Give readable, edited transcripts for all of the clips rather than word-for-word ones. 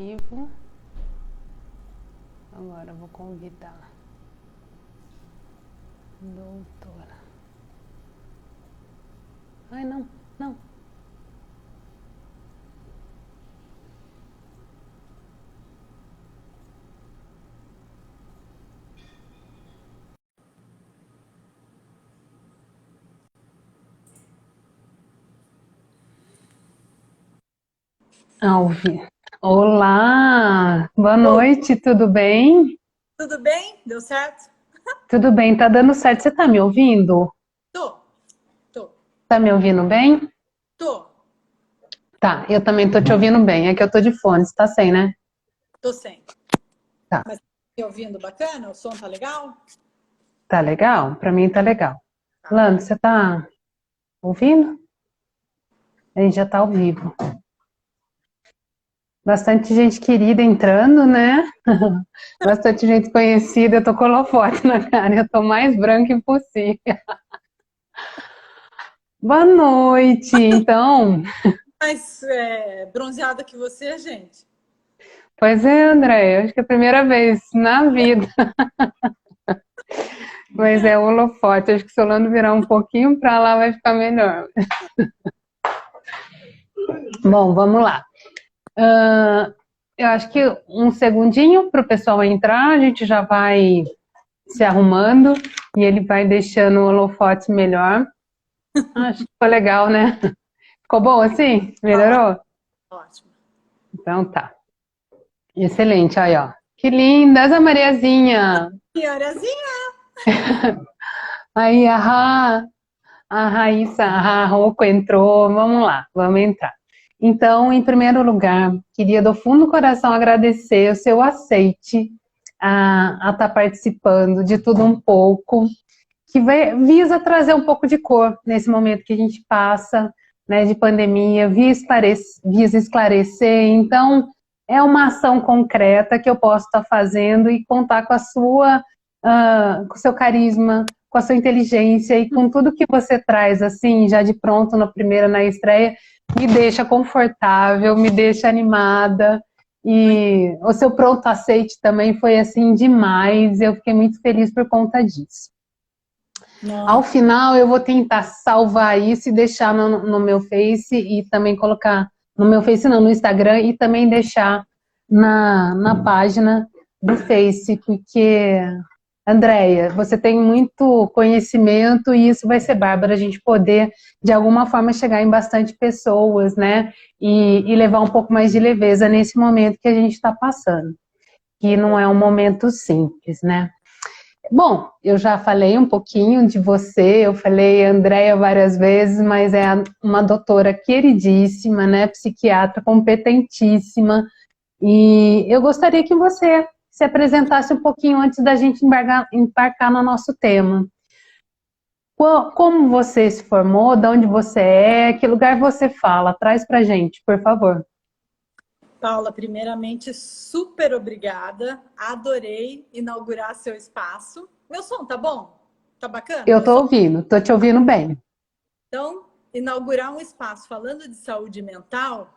Vivo. Agora eu vou convidar doutora. Ai, não, não. Alvi. Olá, boa Oi, noite, tudo bem? tudo bem? Deu certo? Tudo bem, tá dando certo. Você tá me ouvindo? Tô, tô, Tá me ouvindo bem? tô, Tá, eu também tô te ouvindo bem. É que eu tô de fone, você tá sem, né? tô sem. Tá, Mas tá me ouvindo bacana? O som tá legal? tá legal? Pra mim tá legal. Tá. Lando, você tá ouvindo? A gente já tá ao vivo. Bastante gente querida entrando, né? Bastante gente conhecida. Eu tô com holofote na cara, eu tô mais branca impossível. Boa noite, então. Mais bronzeada que você, gente. Pois é, André, acho que é a primeira vez na vida. Mas é o holofote, acho que se o Lando virar um pouquinho pra lá vai ficar melhor. Bom, vamos lá. Eu acho que um segundinho para o pessoal entrar, a gente já vai se arrumando e ele vai deixando o holofote melhor. Acho que ficou legal, né? Ficou bom assim? Tá ótimo, Melhorou? ótimo. Então tá. Excelente, aí ó. Que linda, essa Mariazinha. Senhorazinha, Aí, a Raíssa, a Rocco entrou. Vamos lá, vamos entrar. Então, em primeiro lugar, queria do fundo do coração agradecer o seu aceite a estar participando de tudo um pouco, que visa trazer um pouco de cor nesse momento que a gente passa, né, de pandemia, visa esclarecer. Então, é uma ação concreta que eu posso estar fazendo e contar com a sua, com o seu carisma, com a sua inteligência e com tudo que você traz, assim, já de pronto na estreia, me deixa confortável, me deixa animada. muito. E o seu pronto aceite também foi assim demais. Eu fiquei muito feliz por conta disso. Ao Nossa, final, eu vou tentar salvar isso e deixar no meu Face e também colocar no meu Face, não, no Instagram e também deixar na página do Face, porque, Andréia, você tem muito conhecimento e isso vai ser bárbaro, a gente poder, de alguma forma, chegar em bastante pessoas, né? E levar um pouco mais de leveza nesse momento que a gente está passando, que não verdade. é um momento simples, né? Bom, eu já falei um pouquinho de você, eu falei Andréia várias vezes, mas é uma doutora queridíssima, né, psiquiatra competentíssima, e eu gostaria que você se apresentasse um pouquinho antes da gente embarcar no nosso tema. Como você se formou, de onde você é, que lugar você fala? Traz pra gente, por favor. Paula, primeiramente, super obrigada. Adorei inaugurar seu espaço. Meu som tá bom? Tá bacana, Eu meu som? tô te ouvindo bem. Então, inaugurar um espaço falando de saúde mental,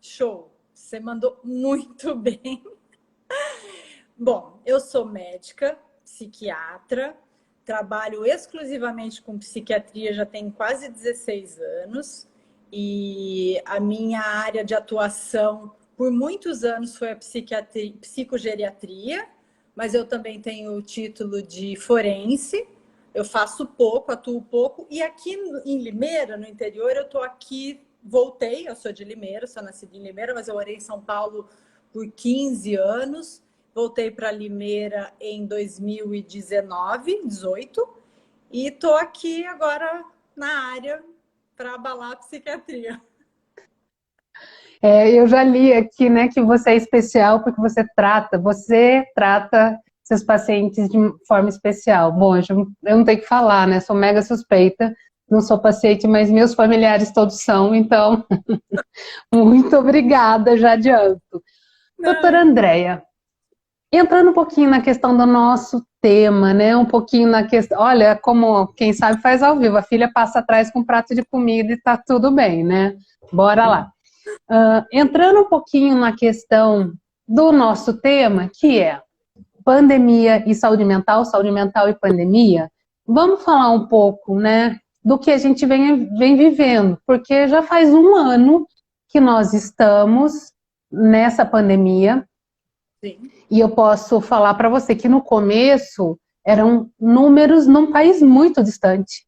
show. Você mandou muito bem. Bom, eu sou médica, psiquiatra, trabalho exclusivamente com psiquiatria já tem quase 16 anos e a minha área de atuação por muitos anos foi a psiquiatria, psicogeriatria, mas eu também tenho o título de forense. Eu faço pouco, atuo pouco e aqui em Limeira, no interior, eu estou aqui, voltei, eu sou de Limeira, sou nascida em Limeira, mas eu morei em São Paulo por 15 anos. Voltei para Limeira em 2019, 18, e estou aqui agora na área para abalar a psiquiatria. Eu já li aqui, né, que você é especial porque você trata seus pacientes de forma especial. Bom, eu não tenho que falar, né? Sou mega suspeita, não sou paciente, mas meus familiares todos são, então, muito obrigada, já adianto. Doutora Não, Andréia, entrando um pouquinho na questão do nosso tema, né? Um pouquinho na questão. Olha, como quem sabe faz ao vivo, a filha passa atrás com um prato de comida e tá tudo bem, né? Bora lá. Entrando um pouquinho na questão do nosso tema, que é pandemia e saúde mental e pandemia, vamos falar um pouco, né, do que a gente vem vivendo, porque já faz um ano que nós estamos nessa pandemia. Sim. E eu posso falar para você que no começo eram números num país muito distante.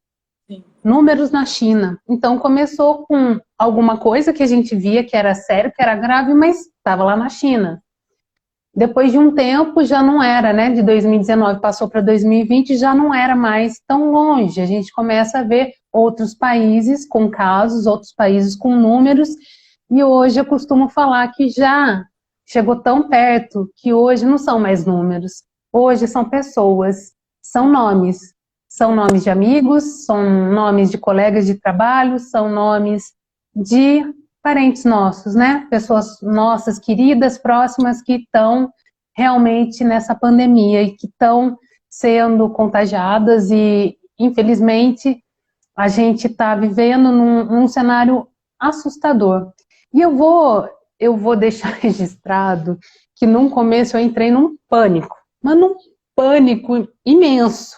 Sim. Números na China. Então começou com alguma coisa que a gente via que era sério, que era grave, mas estava lá na China. Depois de um tempo já não era, né? De 2019 passou para 2020, já não era mais tão longe. A gente começa a ver outros países com casos, outros países com números, e hoje eu costumo falar que já chegou tão perto que hoje não são mais números. Hoje são pessoas, são nomes. São nomes de amigos, são nomes de colegas de trabalho, são nomes de parentes nossos, né? Pessoas nossas queridas, próximas, que estão realmente nessa pandemia e que estão sendo contagiadas e, infelizmente, a gente está vivendo num cenário assustador. E eu vou deixar registrado que num começo eu entrei num pânico, mas num pânico imenso.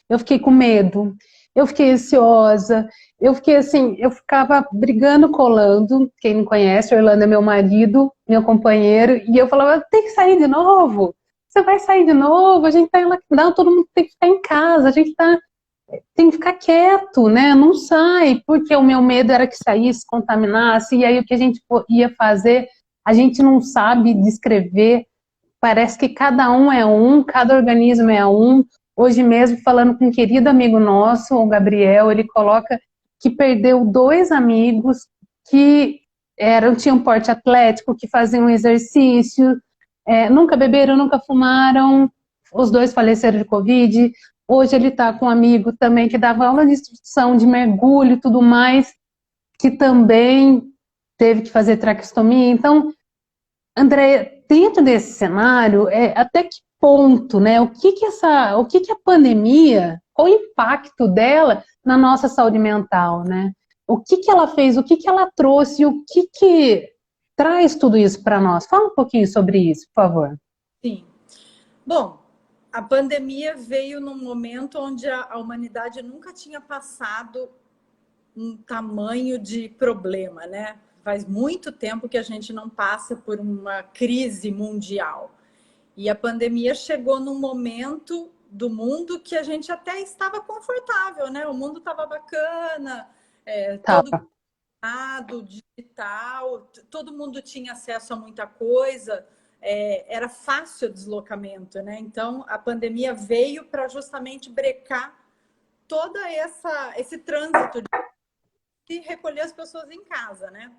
Eu fiquei com medo, eu fiquei ansiosa, eu fiquei assim, eu ficava brigando com o Orlando. Quem não conhece, o Orlando é meu marido, meu companheiro, e eu falava, tem que sair de novo, você vai sair de novo, a gente tá em lockdown, todo mundo tem que ficar em casa, tem que ficar quieto, né? Não sai, porque o meu medo era que saísse, contaminasse, e aí o que a gente ia fazer, a gente não sabe descrever, parece que cada um é um, cada organismo é um. Hoje mesmo, falando com um querido amigo nosso, o Gabriel, ele coloca que perdeu 2 amigos que tinham porte atlético, que faziam exercício, nunca beberam, nunca fumaram, os 2 faleceram de Covid. Hoje ele está com um amigo também que dava aula de instrução de mergulho e tudo mais, que também teve que fazer traqueostomia. Então, André, dentro desse cenário, até que ponto, né? O que a pandemia, qual o impacto dela na nossa saúde mental, né? O que ela fez, o que ela trouxe, o que traz tudo isso para nós? Fala um pouquinho sobre isso, por favor. Sim. Bom, a pandemia veio num momento onde a humanidade nunca tinha passado um tamanho de problema, né? Faz muito tempo que a gente não passa por uma crise mundial. E a pandemia chegou num momento do mundo que a gente até estava confortável, né? O mundo estava bacana, todo lado, digital, todo mundo tinha acesso a muita coisa, era fácil o deslocamento, né? Então, a pandemia veio para justamente brecar todo esse trânsito de recolher as pessoas em casa, né?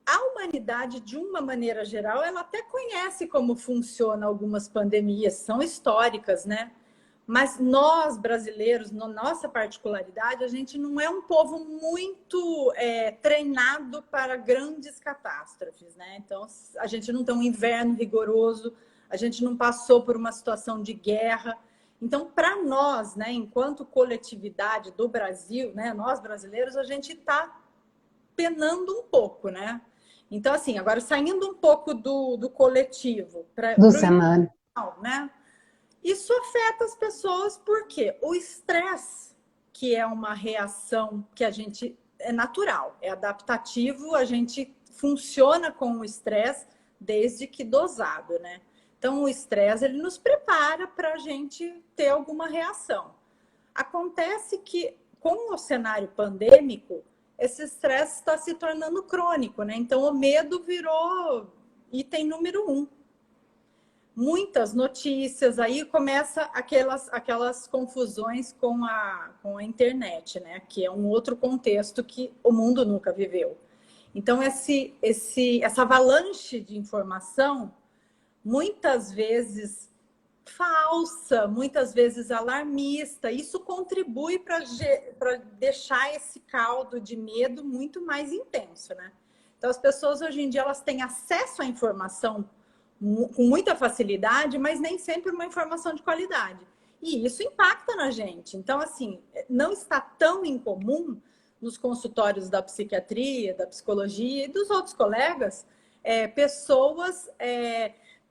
A humanidade, de uma maneira geral, ela até conhece como funciona algumas pandemias, são históricas, né? Mas nós, brasileiros, na nossa particularidade, a gente não é um povo muito treinado para grandes catástrofes, né? Então, a gente não tem um inverno rigoroso, a gente não passou por uma situação de guerra. Então, para nós, né, enquanto coletividade do Brasil, né, nós brasileiros, a gente está penando um pouco, né? Então, assim, agora saindo um pouco do coletivo para do cenário, né? Isso afeta as pessoas porque o estresse, que é uma reação que a gente é natural, é adaptativo, a gente funciona com o estresse desde que dosado, né? Então, o estresse, ele nos prepara para a gente ter alguma reação. Acontece que, com o cenário pandêmico, esse estresse está se tornando crônico, né? Então, o medo virou item número 1. Muitas notícias, aí começa aquelas confusões com a internet, né? Que é um outro contexto que o mundo nunca viveu. Então, essa avalanche de informação, muitas vezes falsa, muitas vezes alarmista, isso contribui para deixar esse caldo de medo muito mais intenso, né? Então, as pessoas hoje em dia elas têm acesso à informação com muita facilidade, mas nem sempre uma informação de qualidade. E isso impacta na gente. Então, assim, não está tão incomum nos consultórios da psiquiatria, da psicologia e dos outros colegas, pessoas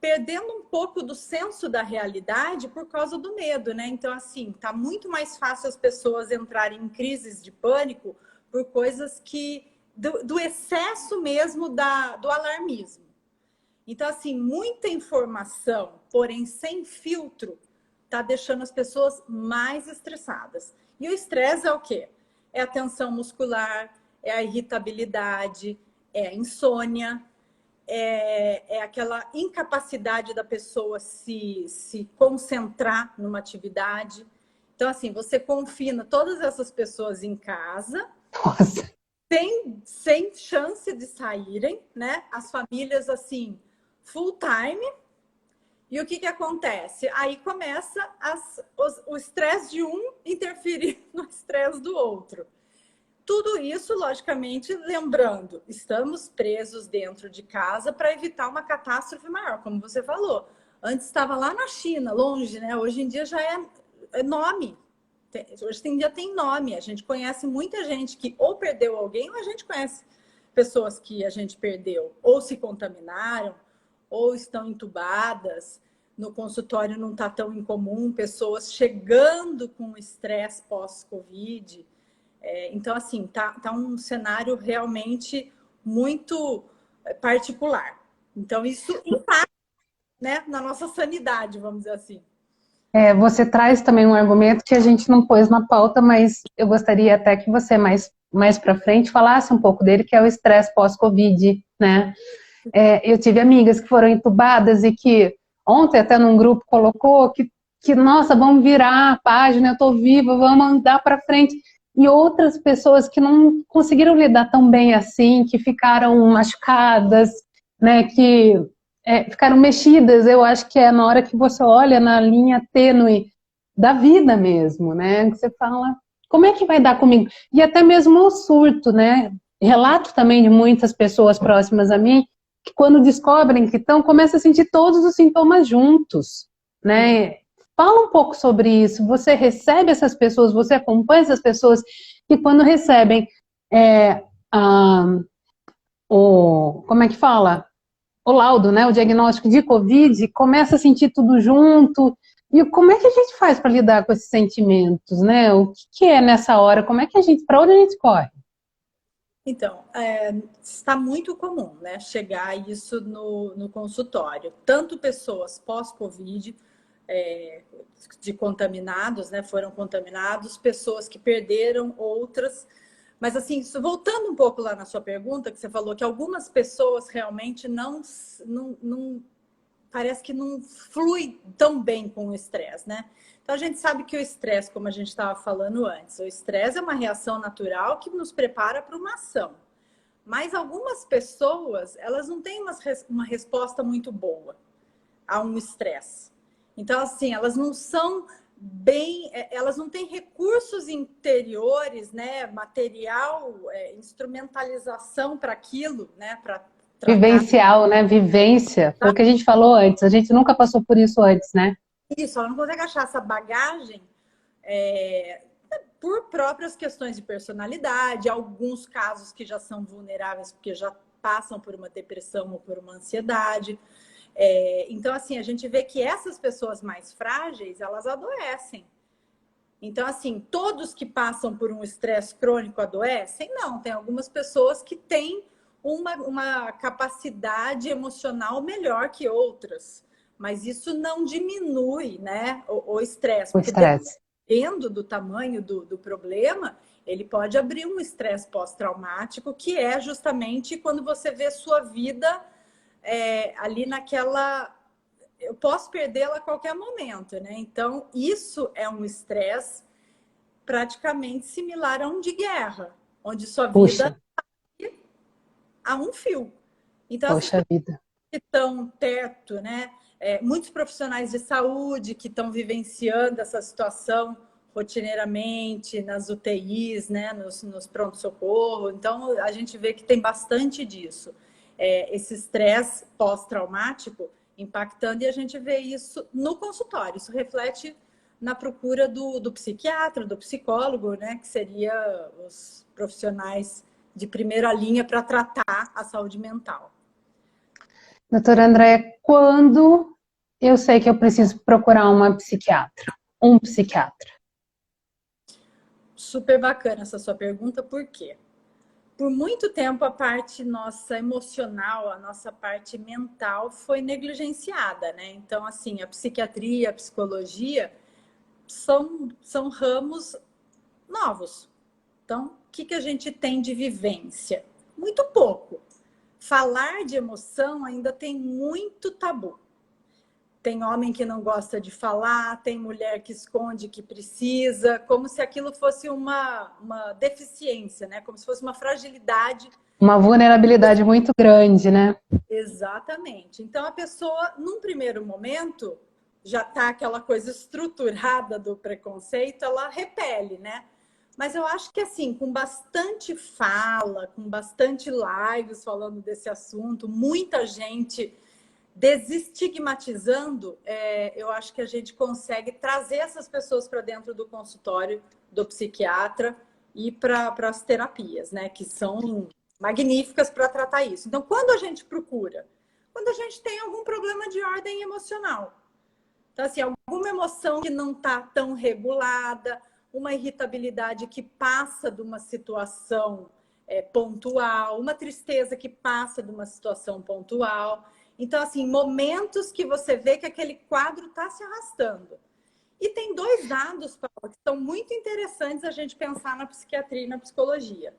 perdendo um pouco do senso da realidade por causa do medo, né? Então, assim, tá muito mais fácil as pessoas entrarem em crises de pânico por coisas do excesso mesmo do alarmismo. Então, assim, muita informação, porém sem filtro, tá deixando as pessoas mais estressadas. E o estresse é o quê? É a tensão muscular, é a irritabilidade, é a insônia, é aquela incapacidade da pessoa se concentrar numa atividade. Então, assim, você confina todas essas pessoas em casa, Nossa. sem chance de saírem, né? As famílias, assim, full time. E o que acontece? Aí começa o estresse de um interferir no estresse do outro. Tudo isso, logicamente, lembrando, estamos presos dentro de casa para evitar uma catástrofe maior, como você falou. Antes estava lá na China, longe, né? Hoje em dia já é nome. Hoje em dia tem nome. A gente conhece muita gente que ou perdeu alguém, ou a gente conhece pessoas que a gente perdeu, ou se contaminaram, ou estão entubadas. No consultório não está tão incomum, pessoas chegando com estresse pós-Covid. Então, assim, tá um cenário realmente muito particular. Então, isso impacta, né, na nossa sanidade, vamos dizer assim. Você traz também um argumento que a gente não pôs na pauta, mas eu gostaria até que você mais para frente falasse um pouco dele, que é o estresse pós-Covid, né? Eu tive amigas que foram entubadas e que ontem até num grupo colocou que nossa, vamos virar a página, eu estou viva, vamos andar para frente. E outras pessoas que não conseguiram lidar tão bem assim, que ficaram machucadas, né, que ficaram mexidas. Eu acho que é na hora que você olha na linha tênue da vida mesmo, né, que você fala, como é que vai dar comigo? E até mesmo o surto, né, relato também de muitas pessoas próximas a mim, que quando descobrem que estão, começam a sentir todos os sintomas juntos, né? Fala um pouco sobre isso. Você recebe essas pessoas, você acompanha essas pessoas que quando recebem como é que fala? O laudo, né? O diagnóstico de Covid, começa a sentir tudo junto. E como é que a gente faz para lidar com esses sentimentos, né? O que é nessa hora? Como é que para onde a gente corre? Então, está muito comum, né, chegar isso no consultório. Tanto pessoas pós-Covid, de contaminados, né, foram contaminados, pessoas que perderam outras. Mas, assim, voltando um pouco lá na sua pergunta, que você falou que algumas pessoas realmente não parece que não flui tão bem com o estresse, né? Então, a gente sabe que o estresse, como a gente estava falando antes, o estresse é uma reação natural que nos prepara para uma ação. Mas algumas pessoas, elas não têm uma resposta muito boa a um estresse. Então, assim, elas não são elas não têm recursos interiores, né? Material, instrumentalização para aquilo, né? Para Vivencial, né? Vivência. Foi o que a gente falou antes. A gente nunca passou por isso antes, né? Isso, ela não consegue achar essa bagagem por próprias questões de personalidade, alguns casos que já são vulneráveis porque já passam por uma depressão ou por uma ansiedade. Então, assim, a gente vê que essas pessoas mais frágeis, elas adoecem. Então, assim, todos que passam por um estresse crônico adoecem? Não, tem algumas pessoas que têm uma capacidade emocional melhor que outras. Mas isso não diminui, né, o estresse. O estresse. Dependendo do tamanho do problema, ele pode abrir um estresse pós-traumático, que é justamente quando você vê sua vida ali naquela... Eu posso perdê-la a qualquer momento, né? Então, isso é um estresse praticamente similar a um de guerra, onde sua vida está a um fio. Então, poxa vida. Que estão teto, né? Muitos profissionais de saúde que estão vivenciando essa situação rotineiramente nas UTIs, né? Nos pronto-socorro. Então, a gente vê que tem bastante disso. Esse estresse pós-traumático impactando, e a gente vê isso no consultório. Isso reflete na procura do psiquiatra, do psicólogo, né? Que seria os profissionais de primeira linha para tratar a saúde mental. Doutora Andréia, quando eu sei que eu preciso procurar uma psiquiatra, um psiquiatra? Super bacana essa sua pergunta, por quê? Por muito tempo a parte nossa emocional, a nossa parte mental foi negligenciada, né? Então, assim, a psiquiatria, a psicologia são ramos novos. Então, o que a gente tem de vivência? Muito pouco. Falar de emoção ainda tem muito tabu. Tem homem que não gosta de falar, tem mulher que esconde que precisa, como se aquilo fosse uma deficiência, né? Como se fosse uma fragilidade. Uma vulnerabilidade muito grande, né? Exatamente. Então, a pessoa, num primeiro momento, já está aquela coisa estruturada do preconceito, ela repele, né? Mas eu acho que, assim, com bastante fala, com bastante lives falando desse assunto, muita gente desestigmatizando, eu acho que a gente consegue trazer essas pessoas para dentro do consultório do psiquiatra e para as terapias, né? Que são magníficas para tratar isso. Então, quando a gente procura? Quando a gente tem algum problema de ordem emocional. Então, assim, alguma emoção que não está tão regulada, uma irritabilidade que passa de uma situação pontual, uma tristeza que passa de uma situação pontual. Então, assim, momentos que você vê que aquele quadro está se arrastando. E tem dois dados, Paula, que são muito interessantes a gente pensar na psiquiatria e na psicologia.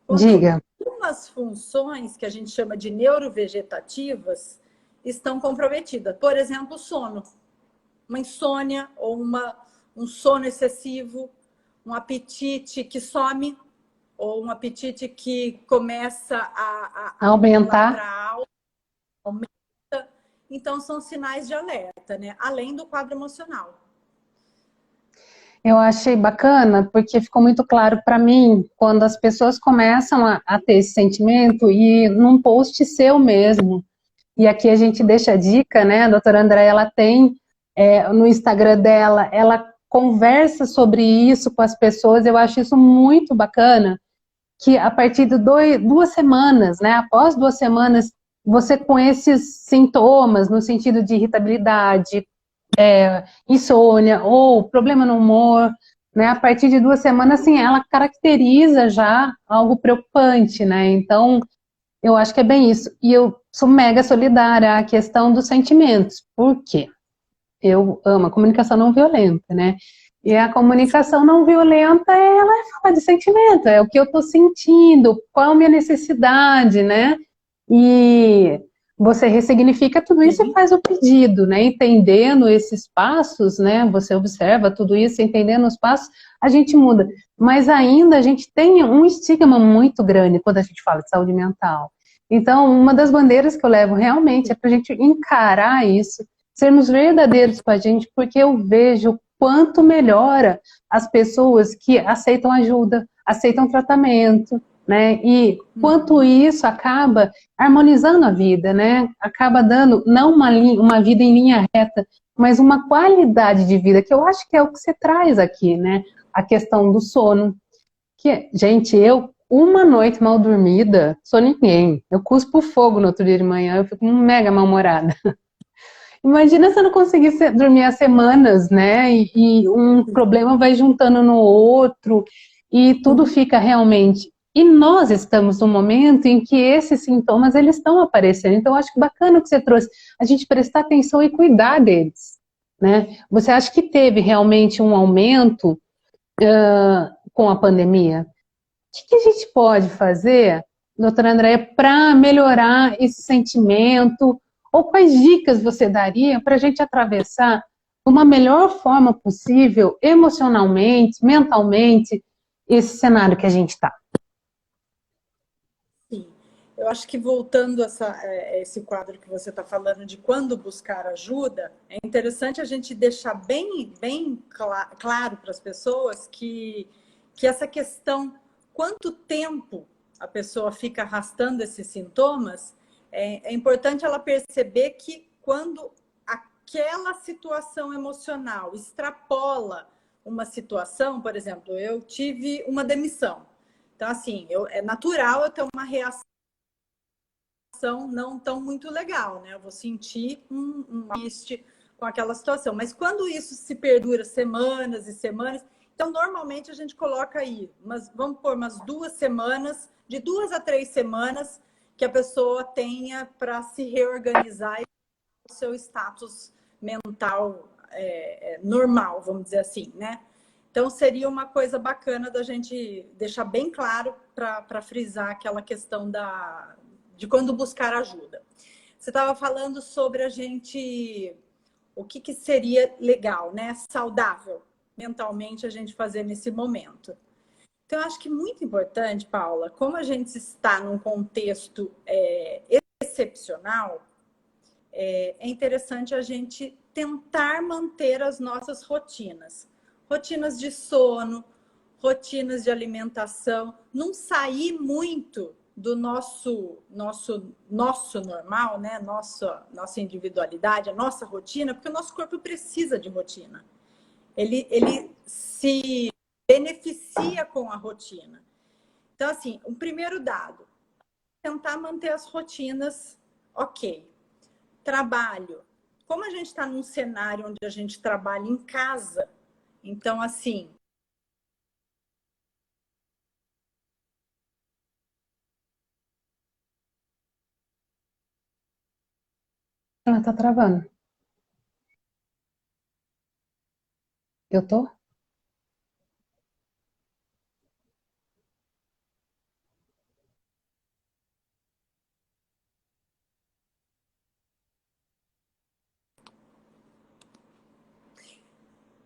Quando Diga. algumas funções que a gente chama de neurovegetativas estão comprometidas. Por exemplo, o sono. Uma insônia ou um sono excessivo, um apetite que some, ou um apetite que começa a Aumentar. para alto, aumenta. Então, são sinais de alerta, né? Além do quadro emocional. Eu achei bacana porque ficou muito claro para mim quando as pessoas começam a ter esse sentimento e num post seu mesmo. E aqui a gente deixa a dica, né? A doutora André, ela tem no Instagram dela, ela conversa sobre isso com as pessoas. Eu acho isso muito bacana, que a partir de 2 semanas, né? Após 2 semanas, você com esses sintomas, no sentido de irritabilidade, insônia ou problema no humor, né? A partir de 2 semanas, assim, ela caracteriza já algo preocupante, né? Então, eu acho que é bem isso. E eu sou mega solidária à questão dos sentimentos. Por quê? Eu amo a comunicação não violenta, né? E a comunicação não violenta, ela fala de sentimento, é o que eu estou sentindo, qual a minha necessidade, né? E você ressignifica tudo isso e faz o pedido, né? Entendendo esses passos, né? Você observa tudo isso, entendendo os passos, a gente muda. Mas ainda a gente tem um estigma muito grande quando a gente fala de saúde mental. Então, uma das bandeiras que eu levo realmente é para a gente encarar isso, sermos verdadeiros com a gente, porque eu vejo quanto melhora as pessoas que aceitam ajuda, aceitam tratamento, né? E quanto isso acaba harmonizando a vida, né? Acaba dando não uma vida em linha reta, mas uma qualidade de vida, que eu acho que é o que você traz aqui, né? A questão do sono. Que, gente, eu, uma noite mal dormida, sou ninguém. Eu cuspo fogo no outro dia de manhã, eu fico mega mal-humorada. Imagina se eu não conseguisse dormir há semanas, né? E um problema vai juntando no outro e tudo fica realmente. E nós estamos num momento em que esses sintomas eles estão aparecendo. Então, eu acho que bacana o que você trouxe, a gente prestar atenção e cuidar deles, né? Você acha que teve realmente um aumento com a pandemia? O que a gente pode fazer, doutora Andréia, para melhorar esse sentimento? Ou quais dicas você daria para a gente atravessar de uma melhor forma possível, emocionalmente, mentalmente, esse cenário que a gente está? Sim. Eu acho que voltando a esse quadro que você está falando de quando buscar ajuda, é interessante a gente deixar bem claro para as pessoas que essa questão, quanto tempo a pessoa fica arrastando esses sintomas, é importante ela perceber que quando aquela situação emocional extrapola uma situação, por exemplo, eu tive uma demissão. Então, assim, é natural eu ter uma reação não tão muito legal, né? Eu vou sentir um triste com aquela situação. Mas quando isso se perdura semanas e semanas, então normalmente a gente coloca aí, vamos pôr umas 2 semanas, de 2 a 3 semanas, que a pessoa tenha para se reorganizar e o seu status mental normal, vamos dizer assim, né? Então, seria uma coisa bacana da gente deixar bem claro para frisar aquela questão de quando buscar ajuda. Você estava falando sobre o que seria legal, né? Saudável mentalmente a gente fazer nesse momento. Então, eu acho que muito importante, Paula, como a gente está num contexto excepcional, é interessante a gente tentar manter as nossas rotinas. Rotinas de sono, rotinas de alimentação, não sair muito do nosso normal, né? Nossa individualidade, a nossa rotina, porque o nosso corpo precisa de rotina. Ele se beneficia com a rotina. Então, assim, o primeiro dado, tentar manter as rotinas ok. Trabalho. Como a gente está num cenário onde a gente trabalha em casa, então, assim... Ela tá travando. Eu tô?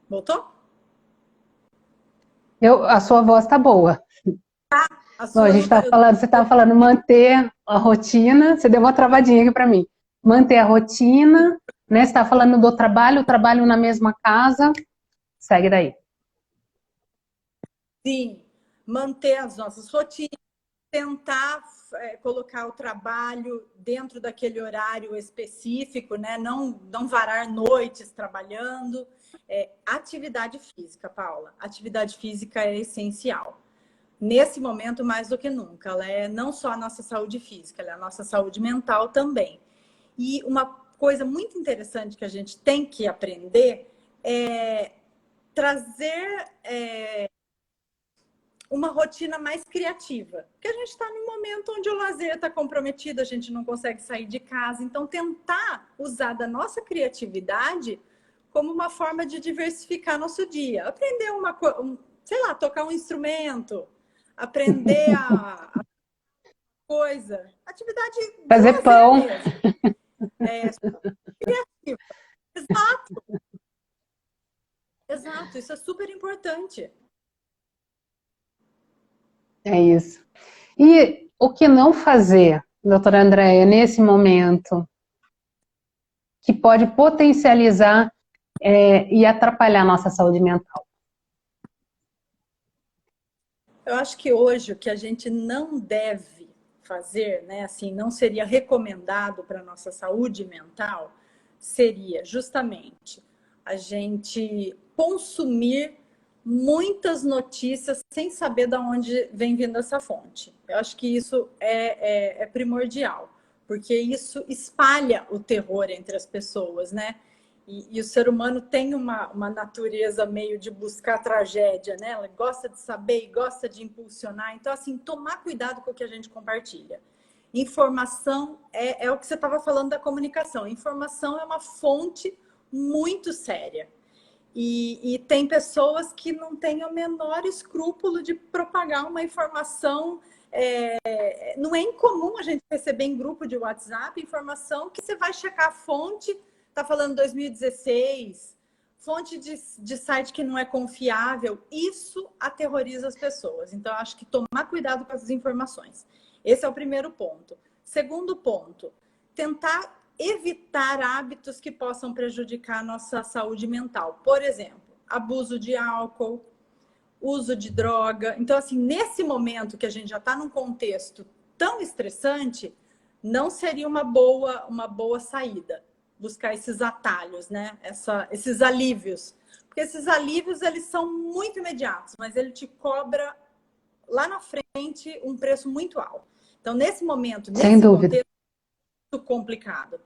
Voltou? A sua voz tá boa. Bom, a gente tá falando, você estava falando manter a rotina, você deu uma travadinha aqui para mim. Manter a rotina, né? Você está falando do trabalho, o trabalho na mesma casa. Segue daí. Sim, manter as nossas rotinas, tentar colocar o trabalho dentro daquele horário específico, né? Não varar noites trabalhando. Atividade física, Paula. Atividade física é essencial. Nesse momento, mais do que nunca. Ela é não só a nossa saúde física, ela é a nossa saúde mental também. E uma coisa muito interessante que a gente tem que aprender é trazer uma rotina mais criativa. Porque a gente está num momento onde o lazer está comprometido, a gente não consegue sair de casa. Então, tentar usar da nossa criatividade como uma forma de diversificar nosso dia. Aprender sei lá, tocar um instrumento, aprender a coisa. Atividade de Fazer lazer pão. mesmo. Criativa. Exato. Exato, isso é super importante. É isso. E o que não fazer, doutora Andréia, nesse momento, que pode potencializar e atrapalhar a nossa saúde mental? Eu acho que hoje o que a gente não deve fazer, né, assim, não seria recomendado para a nossa saúde mental, seria justamente a gente consumir muitas notícias sem saber de onde vem vindo essa fonte. Eu acho que isso é primordial, porque isso espalha o terror entre as pessoas, né? E o ser humano tem uma natureza meio de buscar tragédia, né? Ela gosta de saber e gosta de impulsionar. Então, assim, tomar cuidado com o que a gente compartilha. Informação é o que você estava falando da comunicação. Informação é uma fonte muito séria. E tem pessoas que não têm o menor escrúpulo de propagar uma informação. Não é incomum a gente receber em grupo de WhatsApp informação que você vai checar a fonte, está falando 2016, fonte de site que não é confiável. Isso aterroriza as pessoas. Então, eu acho que tomar cuidado com as informações. Esse é o primeiro ponto. Segundo ponto, tentar evitar hábitos que possam prejudicar a nossa saúde mental. Por exemplo, abuso de álcool, uso de droga. Então, assim, nesse momento que a gente já está num contexto tão estressante, não seria uma boa saída. buscar esses atalhos, né? Esses alívios. Porque esses alívios, eles são muito imediatos, mas ele te cobra lá na frente um preço muito alto. Então, nesse momento, Sem nesse dúvida. contexto, é muito complicado.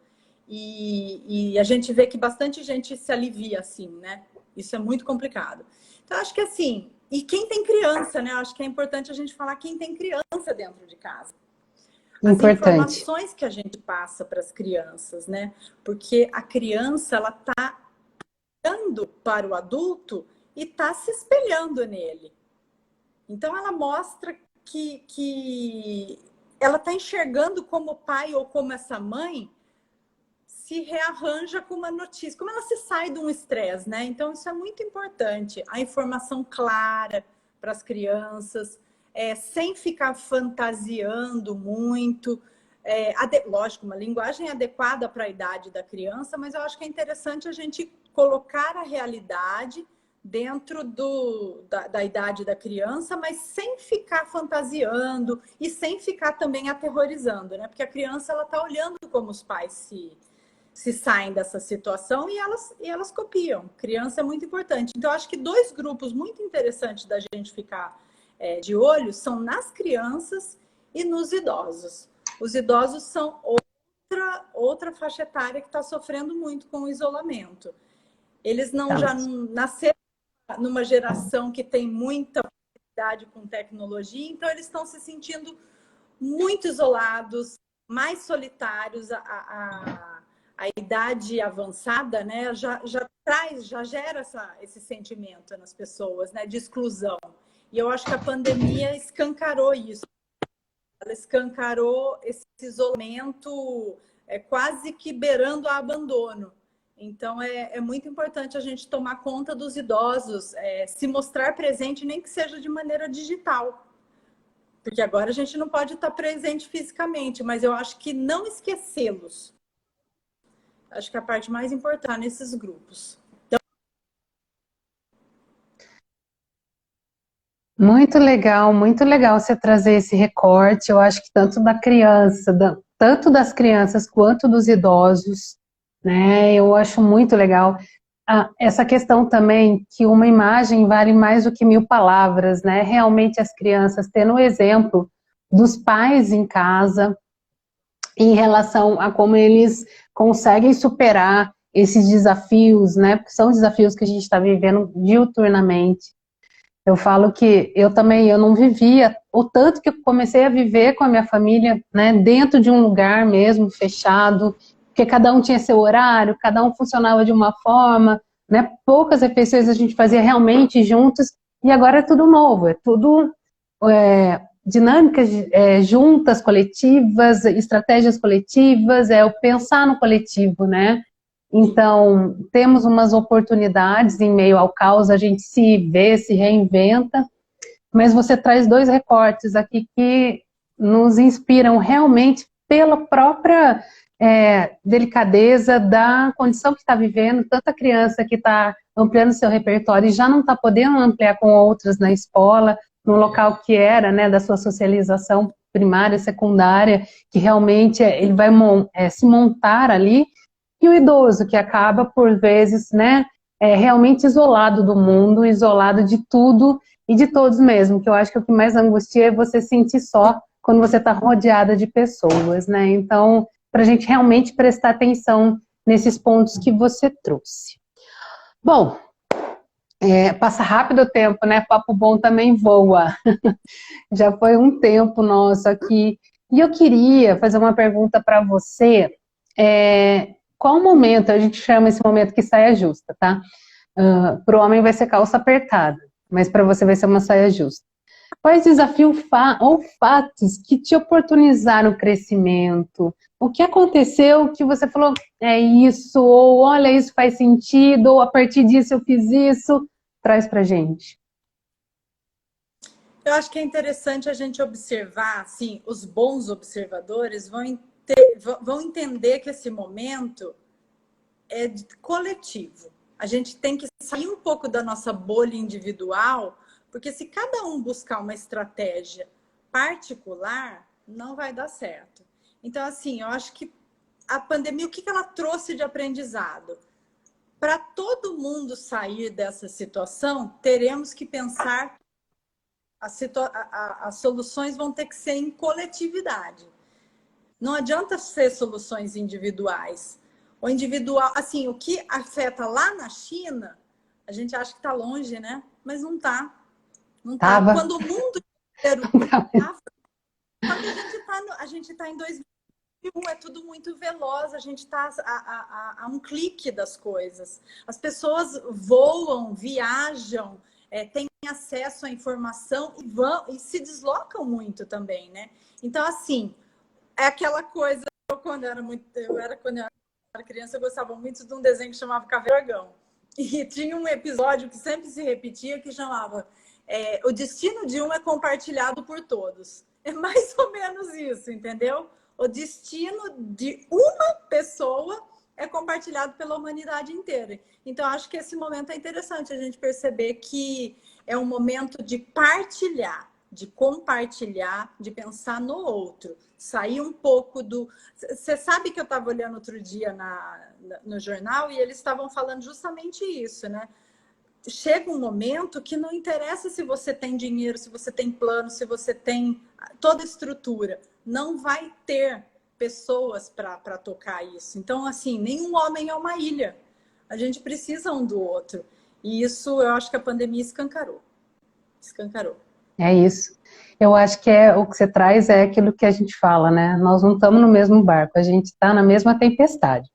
E a gente vê que bastante gente se alivia assim, né? Isso é muito complicado. Então, acho que assim, e quem tem criança, né? Acho que é importante a gente falar quem tem criança dentro de casa. As Importante. informações que a gente passa para as crianças, né? Porque a criança, ela tá olhando para o adulto e tá se espelhando nele. Então, ela mostra que ela tá enxergando como pai ou como essa mãe se rearranja com uma notícia, como ela se sai de um estresse, né? Então, isso é muito importante. A informação clara para as crianças, sem ficar fantasiando muito. Lógico, uma linguagem adequada para a idade da criança, mas eu acho que é interessante a gente colocar a realidade dentro da idade da criança, mas sem ficar fantasiando e sem ficar também aterrorizando, né? Porque a criança, ela está olhando como os pais se saem dessa situação e elas copiam. Criança é muito importante. Então, acho que dois grupos muito interessantes da gente ficar de olho são nas crianças e nos idosos. Os idosos são outra faixa etária que está sofrendo muito com o isolamento. Eles não já nasceram numa geração que tem muita facilidade com tecnologia, então eles estão se sentindo muito isolados, mais solitários. A idade avançada, né, já gera esse sentimento nas pessoas, né, de exclusão. E eu acho que a pandemia escancarou isso. Ela escancarou esse isolamento quase que beirando o abandono. Então, é muito importante a gente tomar conta dos idosos, se mostrar presente, nem que seja de maneira digital. Porque agora a gente não pode estar presente fisicamente, mas eu acho que não esquecê-los. Acho que a parte mais importante nesses grupos. Muito legal você trazer esse recorte. Eu acho que tanto da criança, tanto das crianças quanto dos idosos, né? Eu acho muito legal. Essa questão também que uma imagem vale mais do que 1000 palavras, né? Realmente as crianças tendo o exemplo dos pais em casa em relação a como eles conseguem superar esses desafios, né? Porque são desafios que a gente está vivendo diuturnamente. Eu falo que eu não vivia o tanto que eu comecei a viver com a minha família, né, dentro de um lugar mesmo, fechado, porque cada um tinha seu horário, cada um funcionava de uma forma, né, poucas refeições a gente fazia realmente juntos, e agora é tudo novo, é tudo dinâmicas juntas, coletivas, estratégias coletivas, o pensar no coletivo, né? Então, temos umas oportunidades em meio ao caos, a gente se vê, se reinventa, mas você traz dois recortes aqui que nos inspiram realmente pela própria delicadeza da condição que está vivendo, tanta criança que está ampliando seu repertório e já não está podendo ampliar com outras na escola, no local que era, né, da sua socialização primária, secundária, que realmente ele vai se montar ali, e o idoso, que acaba, por vezes, né, realmente isolado do mundo, isolado de tudo e de todos mesmo, que eu acho que o que mais angustia é você sentir só quando você está rodeada de pessoas, né? Então, para a gente realmente prestar atenção nesses pontos que você trouxe. Bom, passa rápido o tempo, né? Papo bom também voa. Já foi um tempo nosso aqui. E eu queria fazer uma pergunta para você. Qual momento, a gente chama esse momento que saia justa, tá? Para o homem vai ser calça apertada, mas para você vai ser uma saia justa. Quais desafios ou fatos que te oportunizaram o crescimento? O que aconteceu que você falou, é isso, ou olha, isso faz sentido, ou a partir disso eu fiz isso? Traz pra gente. Eu acho que é interessante a gente observar, assim, os bons observadores vão entender que esse momento é coletivo. A gente tem que sair um pouco da nossa bolha individual, porque se cada um buscar uma estratégia particular, não vai dar certo. Então, assim, eu acho que a pandemia, o que ela trouxe de aprendizado? Para todo mundo sair dessa situação, teremos que pensar, as soluções vão ter que ser em coletividade. Não adianta ser soluções individuais. O individual, assim, o que afeta lá na China, a gente acha que está longe, né? Mas não está. Não tá. Quando o mundo inteiro tá, só que a gente tá em 2021, é tudo muito veloz, a gente está a um clique das coisas. As pessoas voam, viajam, têm acesso à informação e se deslocam muito também, né? Então, assim, é aquela coisa, quando eu era criança, eu gostava muito de um desenho que chamava Caveiragão. E tinha um episódio que sempre se repetia que chamava O Destino de Um é Compartilhado por Todos. É mais ou menos isso, entendeu? O destino de uma pessoa é compartilhado pela humanidade inteira. Então, acho que esse momento é interessante a gente perceber que é um momento de partilhar, de compartilhar, de pensar no outro. Sair um pouco do... Você sabe que eu estava olhando outro dia no jornal e eles estavam falando justamente isso, né? Chega um momento que não interessa se você tem dinheiro, se você tem plano, se você tem toda a estrutura. Não vai ter pessoas para tocar isso. Então, assim, nenhum homem é uma ilha. A gente precisa um do outro. E isso eu acho que a pandemia escancarou. Escancarou. É isso. Eu acho que o que você traz é aquilo que a gente fala, né? Nós não estamos no mesmo barco, a gente está na mesma tempestade.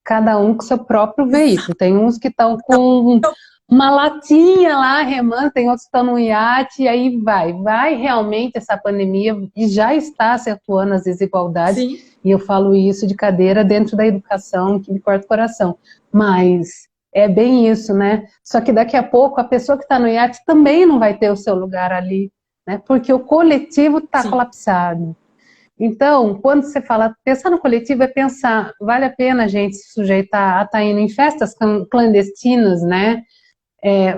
Cada um com seu próprio veículo. Tem uns que estão com uma latinha lá remando, tem outros que estão no iate, e aí vai realmente essa pandemia, e já está acentuando as desigualdades. Sim. E eu falo isso de cadeira dentro da educação, que me corta o coração. Mas é bem isso, né? Só que daqui a pouco a pessoa que está no iate também não vai ter o seu lugar ali, né? Porque o coletivo está colapsado. Então, quando você fala pensar no coletivo, é pensar, vale a pena a gente se sujeitar a estar indo em festas clandestinas, né?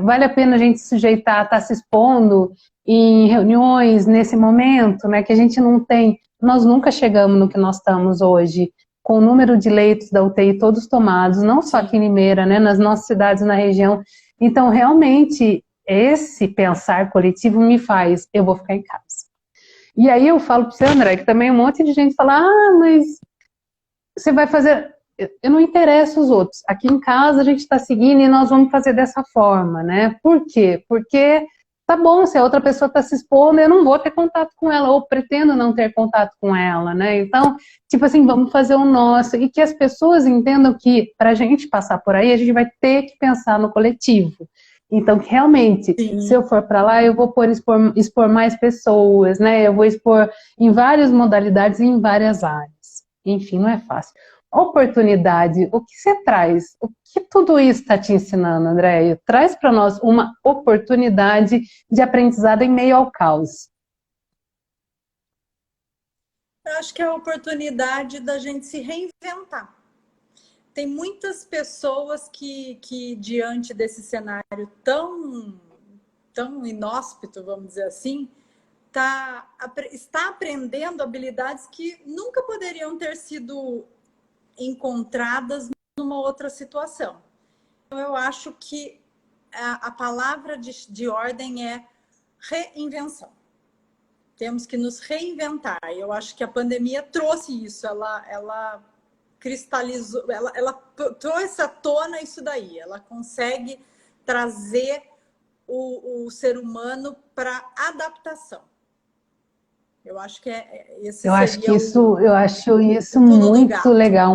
Vale a pena a gente se sujeitar a estar se expondo em reuniões nesse momento, né? Que a gente não tem, nós nunca chegamos no que nós estamos hoje, com o número de leitos da UTI todos tomados, não só aqui em Limeira, né? Nas nossas cidades, na região. Então, realmente, esse pensar coletivo me faz, eu vou ficar em casa. E aí eu falo para você, André, que também um monte de gente fala, mas você vai fazer... Eu não interesso os outros. Aqui em casa a gente está seguindo e nós vamos fazer dessa forma, né? Por quê? Porque tá bom, se a outra pessoa está se expondo, eu não vou ter contato com ela, ou pretendo não ter contato com ela, né? Então, tipo assim, vamos fazer o nosso. E que as pessoas entendam que, para a gente passar por aí, a gente vai ter que pensar no coletivo. Então, que realmente, se eu for para lá, eu vou expor mais pessoas, né? Eu vou expor em várias modalidades e em várias áreas. Enfim, não é fácil. Oportunidade, o que você traz? O que tudo isso está te ensinando, Andréia? Traz para nós uma oportunidade de aprendizado em meio ao caos. Eu acho que é a oportunidade da gente se reinventar. Tem muitas pessoas que diante desse cenário tão inóspito, vamos dizer assim, está aprendendo habilidades que nunca poderiam ter sido encontradas numa outra situação. Então, eu acho que a palavra de ordem é reinvenção. Temos que nos reinventar. Eu acho que a pandemia trouxe isso, ela cristalizou, ela trouxe à tona isso daí. Ela consegue trazer o ser humano para adaptação. Eu acho que eu acho isso muito legal,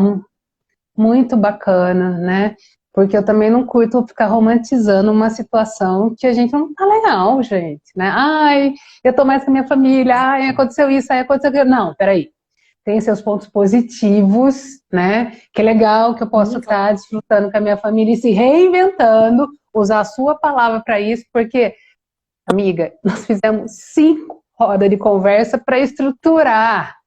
muito bacana, né? Porque eu também não curto ficar romantizando uma situação que a gente não tá legal, gente, né? Ai, eu tô mais com a minha família, ai, aconteceu isso, ai, aconteceu aquilo. Não, peraí. Tem seus pontos positivos, né? Que é legal que eu posso estar desfrutando com a minha família e se reinventando, usar a sua palavra para isso, porque, amiga, nós fizemos 5 rodas de conversa para estruturar,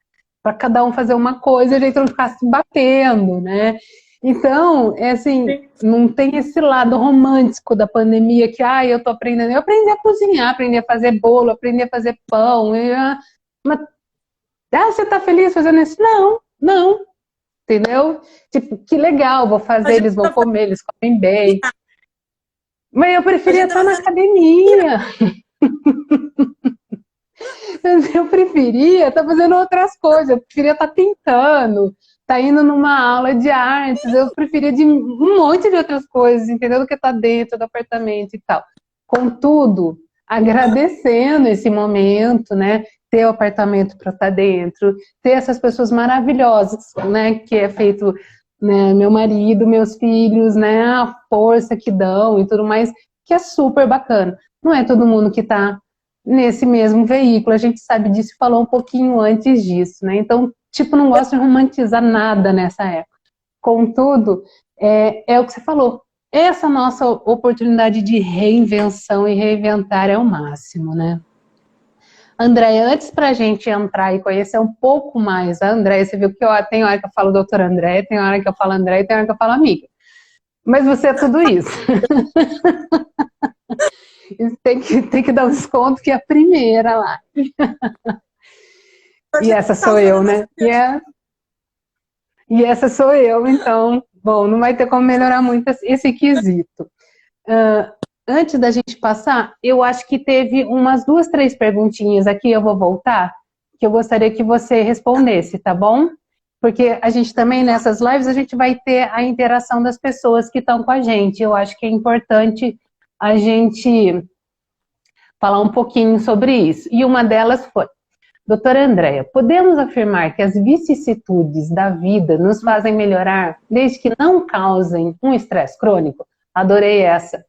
para cada um fazer uma coisa e a gente não ficar se batendo, né? Então, é assim, não tem esse lado romântico da pandemia que, eu tô aprendendo. Eu aprendi a cozinhar, aprendi a fazer bolo, aprendi a fazer pão. Mas, você tá feliz fazendo isso? Não. entendeu? Tipo, que legal, vou fazer, eles vão comer, eles comem bem. Mas eu preferia estar na academia. Eu preferia estar fazendo outras coisas, eu preferia estar pintando, estar indo numa aula de artes, eu preferia de um monte de outras coisas, entendeu? Do que estar dentro do apartamento e tal. Contudo, agradecendo esse momento, né? Ter o apartamento para estar dentro, ter essas pessoas maravilhosas, né? Que é feito, né, meu marido, meus filhos, né? A força que dão e tudo mais, que é super bacana. Não é todo mundo que está nesse mesmo veículo, a gente sabe disso e falou um pouquinho antes disso, né? Então, tipo, não gosto de romantizar nada nessa época. Contudo, é o que você falou, essa nossa oportunidade de reinvenção e reinventar é o máximo, né? Andréia, antes para a gente entrar e conhecer um pouco mais a Andréia, você viu que tem hora que eu falo doutora Andréia, tem hora que eu falo Andréia e tem hora que eu falo amiga. Mas você é tudo isso. Tem que dar um desconto que é a primeira lá. E essa sou eu, né? E essa sou eu, então, bom, não vai ter como melhorar muito esse quesito. Antes da gente passar, eu acho que teve umas 2, 3 perguntinhas aqui, eu vou voltar, que eu gostaria que você respondesse, tá bom? Porque a gente também, nessas lives, a gente vai ter a interação das pessoas que estão com a gente. Eu acho que é importante a gente falar um pouquinho sobre isso. E uma delas foi: doutora Andréia, podemos afirmar que as vicissitudes da vida nos fazem melhorar desde que não causem um estresse crônico? Adorei essa,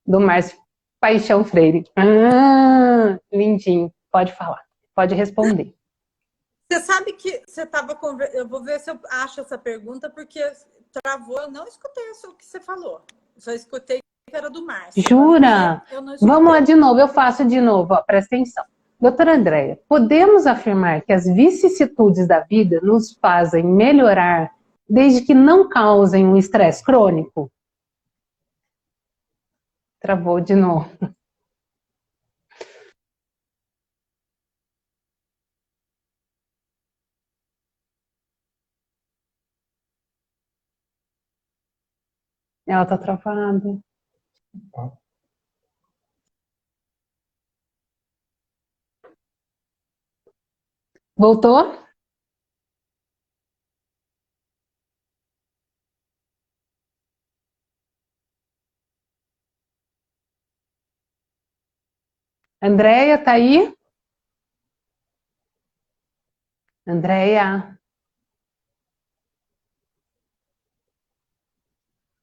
do Márcio Paixão Freire. Lindinho, pode falar, pode responder. Você sabe que você estava conversando, eu vou ver se eu acho essa pergunta, porque travou, eu não escutei o que você falou, só escutei que era do Márcio. Jura? Vamos lá de novo, eu faço de novo, ó, presta atenção. Doutora Andréia, podemos afirmar que as vicissitudes da vida nos fazem melhorar desde que não causem um estresse crônico? Travou de novo. Ela tá travada. Voltou? Andréia, tá aí? Andréia?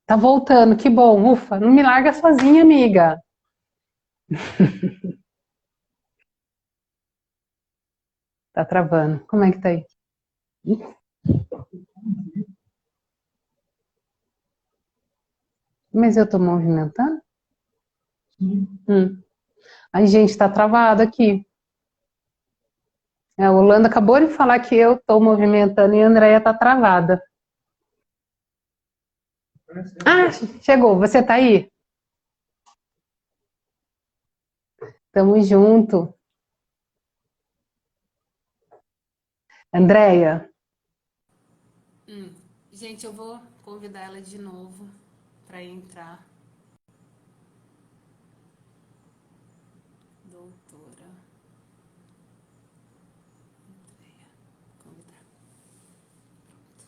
Tá voltando, que bom. Ufa, não me larga sozinha, amiga. Tá travando. Como é que tá aí? Mas eu tô movimentando? Ai, gente, tá travado aqui. A Holanda acabou de falar que eu tô movimentando e a Andréia tá travada. Ah, chegou. Você tá aí? Tamo junto. Andréia? Gente, eu vou convidar ela de novo para entrar. Doutora Andréia, convidar. Pronto.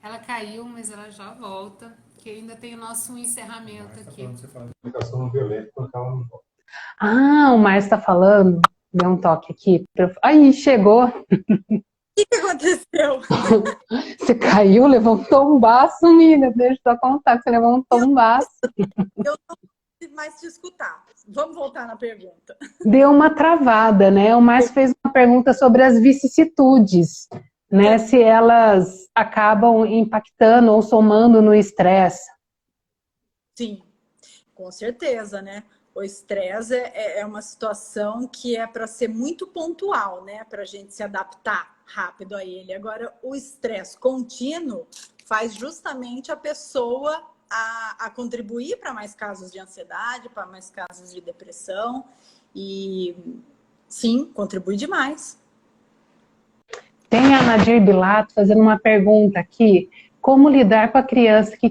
Ela caiu, mas ela já volta, que ainda tem o nosso encerramento aqui. Você fala de comunicação não violenta, o Márcio tá falando. Deu um toque aqui. Aí, chegou. O que aconteceu? Você caiu, levantou um baço, amiga. Deixa eu só contar que você levantou um baço. Eu não consigo mais te escutar. Vamos voltar na pergunta. Deu uma travada, né? O Márcio fez uma pergunta sobre as vicissitudes, né? Se elas acabam impactando ou somando no estresse. Sim, com certeza, né? O estresse é uma situação que é para ser muito pontual, né? Para a gente se adaptar rápido a ele. Agora, o estresse contínuo faz justamente a pessoa a contribuir para mais casos de ansiedade, para mais casos de depressão. E sim, contribui demais. Tem a Nadir Bilato fazendo uma pergunta aqui. Como lidar com a criança que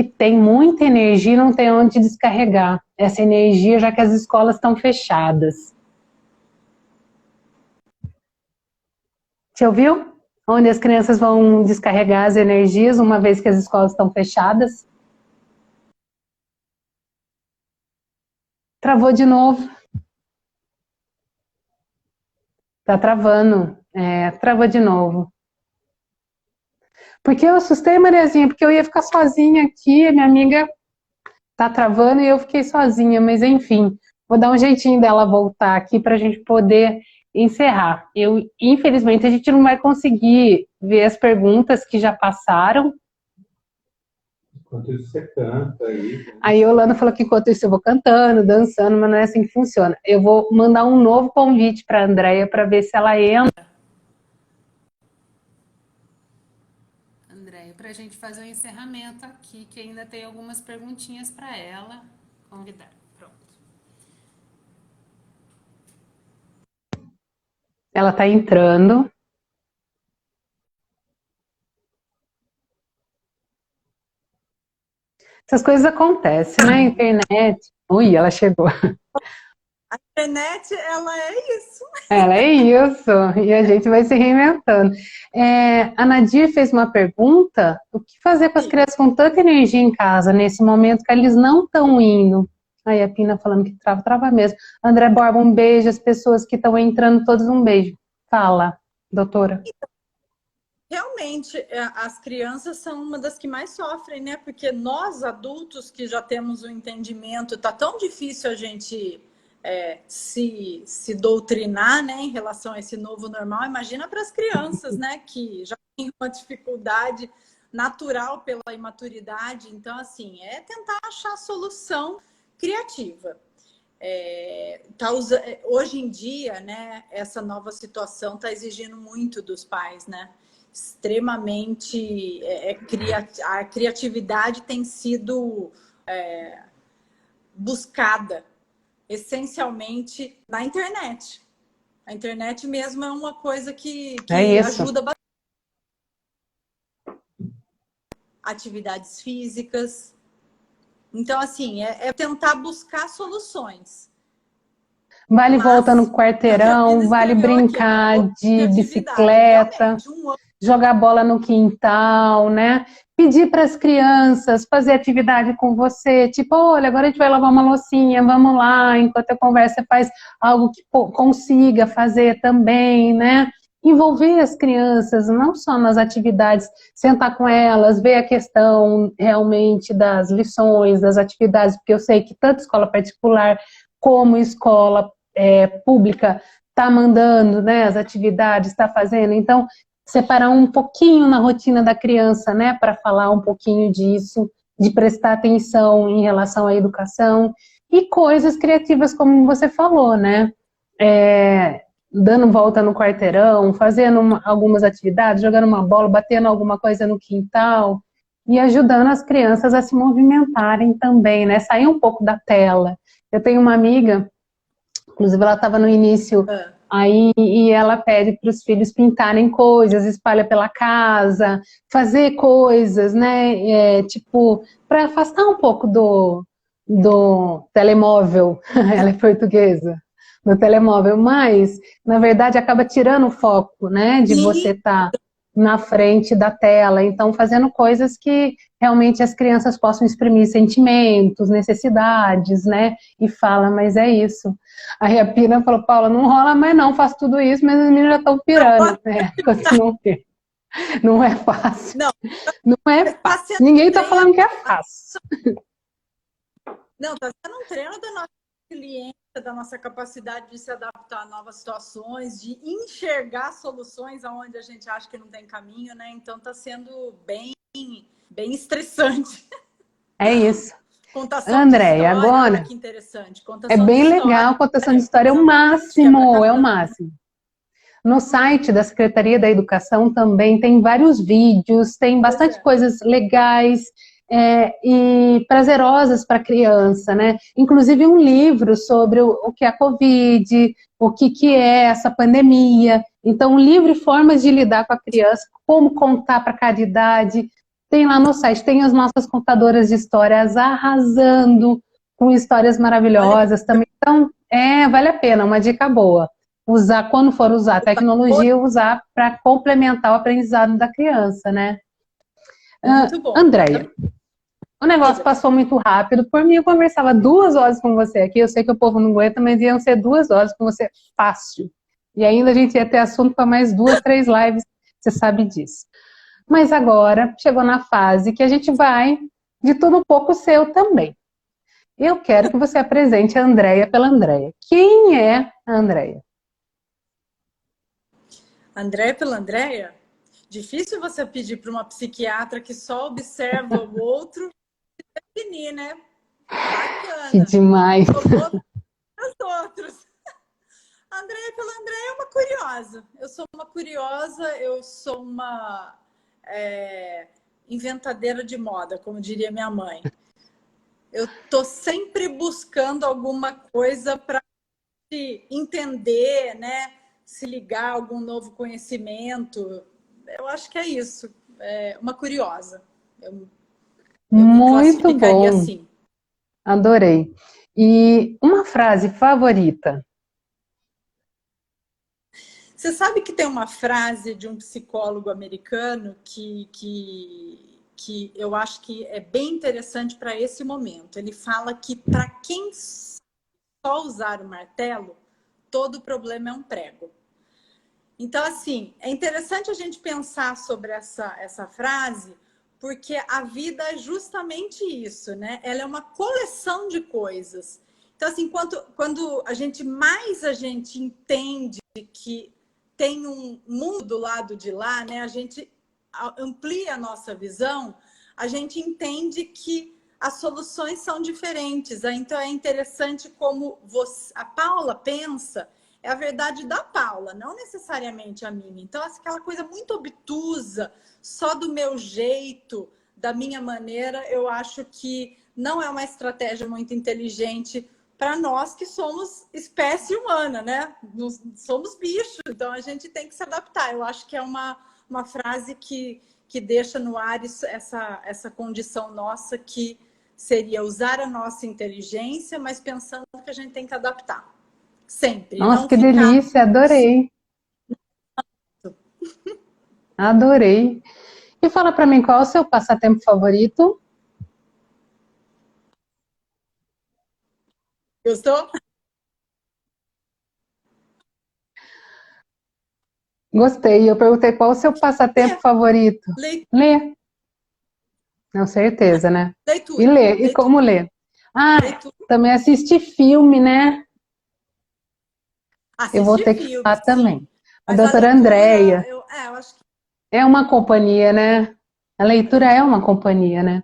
tem muita energia e não tem onde descarregar essa energia, já que as escolas estão fechadas? Você ouviu? Onde as crianças vão descarregar as energias, uma vez que as escolas estão fechadas? Travou de novo. Tá travando. Travou de novo. Porque eu assustei, Mariazinha, porque eu ia ficar sozinha aqui, minha amiga tá travando e eu fiquei sozinha, mas enfim, vou dar um jeitinho dela voltar aqui para a gente poder encerrar. Infelizmente, a gente não vai conseguir ver as perguntas que já passaram. Enquanto isso você canta aí. Aí a Yolanda falou que enquanto isso eu vou cantando, dançando, mas não é assim que funciona. Eu vou mandar um novo convite para a Andréia para ver se ela entra. Andréia, para a gente fazer o encerramento aqui, que ainda tem algumas perguntinhas para ela convidar. Pronto. Ela está entrando. Essas coisas acontecem, né? Internet. Ui, ela chegou. A internet, ela é isso. Ela é isso. E a gente vai se reinventando. A Nadir fez uma pergunta. O que fazer com as crianças com tanta energia em casa, nesse momento que eles não estão indo? Aí a Pina falando que trava mesmo. André Borba, um beijo. As pessoas que estão entrando, todos um beijo. Fala, doutora. Realmente, as crianças são uma das que mais sofrem, né? Porque nós, adultos, que já temos o entendimento, tá tão difícil a gente se doutrinar, né, em relação a esse novo normal. Imagina para as crianças, né, que já têm uma dificuldade natural pela imaturidade. Então, assim, é tentar achar solução criativa. Hoje em dia, né, essa nova situação está exigindo muito dos pais, né? Extremamente a criatividade tem sido buscada essencialmente na internet. A internet mesmo é uma coisa que ajuda bastante. Atividades físicas. Então, assim, é tentar buscar soluções. Vale volta no quarteirão, vale brincar de bicicleta, jogar bola no quintal, né? Pedir para as crianças fazer atividade com você, tipo, olha, agora a gente vai lavar uma loucinha, vamos lá, enquanto eu converso, você faz algo que consiga fazer também, né? Envolver as crianças, não só nas atividades, sentar com elas, ver a questão realmente das lições, das atividades, porque eu sei que tanto escola particular como escola pública está mandando, né, as atividades, está fazendo, então separar um pouquinho na rotina da criança, né, para falar um pouquinho disso, de prestar atenção em relação à educação e coisas criativas, como você falou, né, dando volta no quarteirão, fazendo algumas atividades, jogando uma bola, batendo alguma coisa no quintal e ajudando as crianças a se movimentarem também, né, sair um pouco da tela. Eu tenho uma amiga, inclusive ela estava no início aí, e ela pede para os filhos pintarem coisas, espalha pela casa, fazer coisas, né, tipo, para afastar um pouco do telemóvel, ela é portuguesa, do telemóvel, mas, na verdade, acaba tirando o foco, né, de você estar na frente da tela, então fazendo coisas que realmente as crianças possam exprimir sentimentos, necessidades, né, e fala, mas é isso. Aí a Pina falou, Paula, não rola mais não, faço tudo isso, mas os meninos já estão pirando, né, não é fácil, não é fácil, ninguém está falando que é fácil. Não, está sendo um treino da nossa cliente, da nossa capacidade de se adaptar a novas situações, de enxergar soluções aonde a gente acha que não tem caminho, né? Então está sendo bem estressante. É isso. Contação Andréia, de história, agora olha que interessante. Contação é bem de história, legal, contação de história é o máximo, é o máximo. No site da Secretaria da Educação também tem vários vídeos, tem bastante coisas legais, e prazerosas para a criança, né? Inclusive um livro sobre o que é a Covid, o que é essa pandemia. Então, um livro e formas de lidar com a criança, como contar para a caridade. Tem lá no site, tem as nossas contadoras de histórias arrasando, com histórias maravilhosas também. Então, vale a pena, uma dica boa. Usar, quando for usar a tecnologia, usar para complementar o aprendizado da criança, né? Muito bom. Andréia, o negócio passou muito rápido. Por mim, eu conversava 2 horas com você aqui. Eu sei que o povo não aguenta, mas iam ser 2 horas com você fácil. E ainda a gente ia ter assunto para mais 2, 3 lives. Você sabe disso. Mas agora, chegou na fase que a gente vai de tudo um pouco seu também. Eu quero que você apresente a Andréia pela Andréia. Quem é a Andréia? Andréia pela Andréia? Difícil você pedir para uma psiquiatra que só observa o outro definir, né? Bacana. Que demais. Os outros. Andréia pela Andréia é uma curiosa. Eu sou uma curiosa, eu sou uma inventadeira de moda, como diria minha mãe. Eu tô sempre buscando alguma coisa para entender, né? Se ligar a algum novo conhecimento. Eu acho que é isso. É uma curiosa. Eu Muito bom. Assim. Adorei. E uma frase favorita? Você sabe que tem uma frase de um psicólogo americano que eu acho que é bem interessante para esse momento. Ele fala que para quem só usar o martelo, todo problema é um prego. Então, assim, é interessante a gente pensar sobre essa frase, porque a vida é justamente isso, né? Ela é uma coleção de coisas. Então, assim, quando a gente entende que tem um mundo do lado de lá, né? A gente amplia a nossa visão, a gente entende que as soluções são diferentes. Então, é interessante como a Paula pensa, é a verdade da Paula, não necessariamente a minha. Então, aquela coisa muito obtusa, só do meu jeito, da minha maneira, eu acho que não é uma estratégia muito inteligente para nós que somos espécie humana, né? Somos bichos, então a gente tem que se adaptar. Eu acho que é uma frase que deixa no ar essa condição nossa, que seria usar a nossa inteligência, mas pensando que a gente tem que adaptar. Sempre. Nossa, que delícia, adorei. Adorei. E fala para mim, qual é o seu passatempo favorito? Gostou? Gostei. Eu perguntei qual é o seu passatempo favorito. Ler. Com certeza, né? Leitura. E ler. E como ler? Também assistir filme, né? Eu vou ter que falar também. A doutora Andréia. Eu acho que... É uma companhia, né? A leitura é uma companhia, né?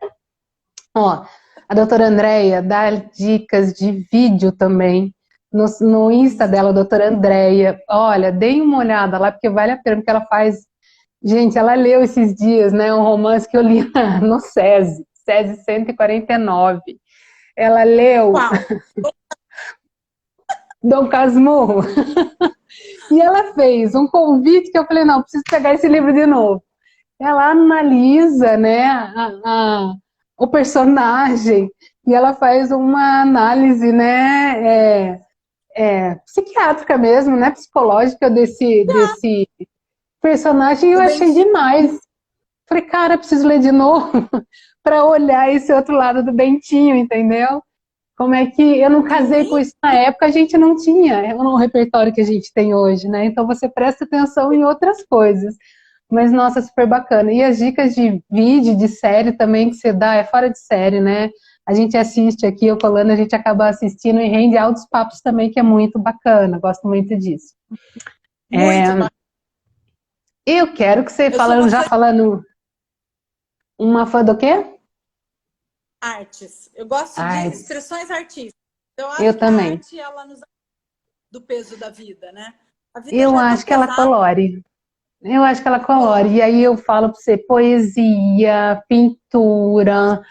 Ó, a doutora Andréia dá dicas de vídeo também. No Insta dela, doutora Andréia. Olha, deem uma olhada lá, porque vale a pena, porque ela faz... Gente, ela leu esses dias, né? Um romance que eu li no SESI 149. Ela leu... Qual? Dom Casmurro. E ela fez um convite que eu falei, não, preciso pegar esse livro de novo. Ela analisa, né, o personagem e ela faz uma análise, né, psiquiátrica mesmo, né, psicológica desse personagem, e eu achei demais. Falei, cara, preciso ler de novo para olhar esse outro lado do Bentinho, entendeu? Como é que eu não casei com isso na época, a gente não tinha no repertório que a gente tem hoje, né? Então você presta atenção em outras coisas. Mas, nossa, super bacana. E as dicas de vídeo, de série também que você dá, é fora de série, né? A gente assiste aqui, eu colando, a gente acaba assistindo e rende altos papos também, que é muito bacana. Gosto muito disso. Muito bacana. Eu quero que você falando uma fã do quê? Artes. Eu gosto de expressões artísticas. Eu acho que também. A arte, ela nos dá do peso da vida, né? A vida eu acho que ela colore. Eu acho que ela colore. E aí eu falo para você, poesia, pintura,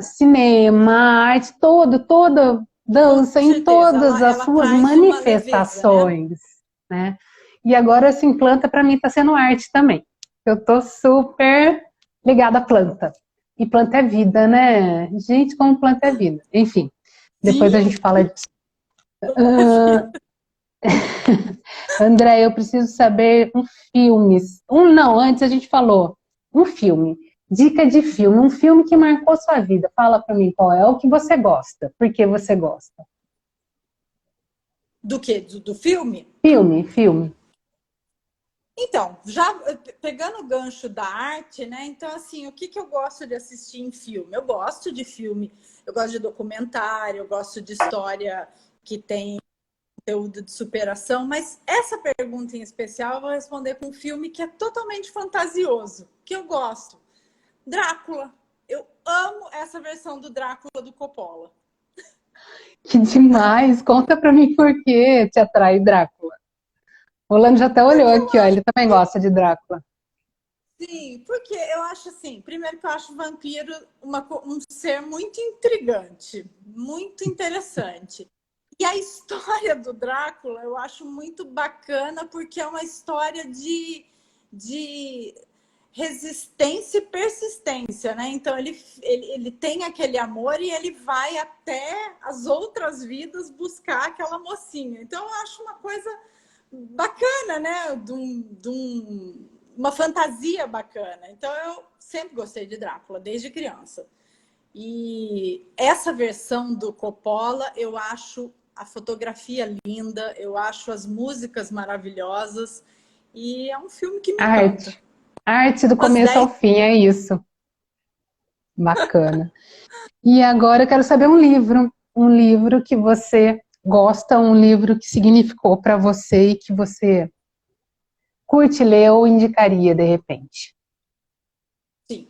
cinema, arte, toda Com dança em certeza, todas ela, as ela suas traz uma leveza, né? manifestações, né? E agora, assim, planta para mim está sendo arte também. Eu tô super ligada à planta. E planta é vida, né? Gente, como planta é vida. Enfim, depois Sim, a gente fala disso. é vida. André, eu preciso saber um filme. Não, antes a gente falou. Um filme. Dica de filme. Um filme que marcou sua vida. Fala pra mim qual é o que você gosta. Por que você gosta? Do quê? Do filme? Filme. Então, já pegando o gancho da arte, né? Então, assim, o que que eu gosto de assistir em filme? Eu gosto de filme, eu gosto de documentário, eu gosto de história que tem conteúdo de superação, mas essa pergunta em especial eu vou responder com um filme que é totalmente fantasioso, que eu gosto. Drácula. Eu amo essa versão do Drácula do Coppola. Que demais! Conta pra mim por que te atrai Drácula. O Lando já até olhou Porque eu aqui, ó. acho Ele também gosta de Drácula. Sim, porque eu acho assim, primeiro que eu acho o vampiro um ser muito intrigante, muito interessante. E a história do Drácula eu acho muito bacana porque é uma história de resistência e persistência, né? Então ele tem aquele amor e ele vai até as outras vidas buscar aquela mocinha. Então eu acho uma coisa bacana, né? Uma fantasia bacana. Então eu sempre gostei de Drácula, desde criança. E essa versão do Coppola, eu acho a fotografia linda, eu acho as músicas maravilhosas e é um filme que me encanta. Arte. Arte do Umas começo 10. ao fim, é isso. Bacana. E agora eu quero saber um livro. Um livro que você gosta, um livro que significou para você e que você curte ler ou indicaria de repente. Sim.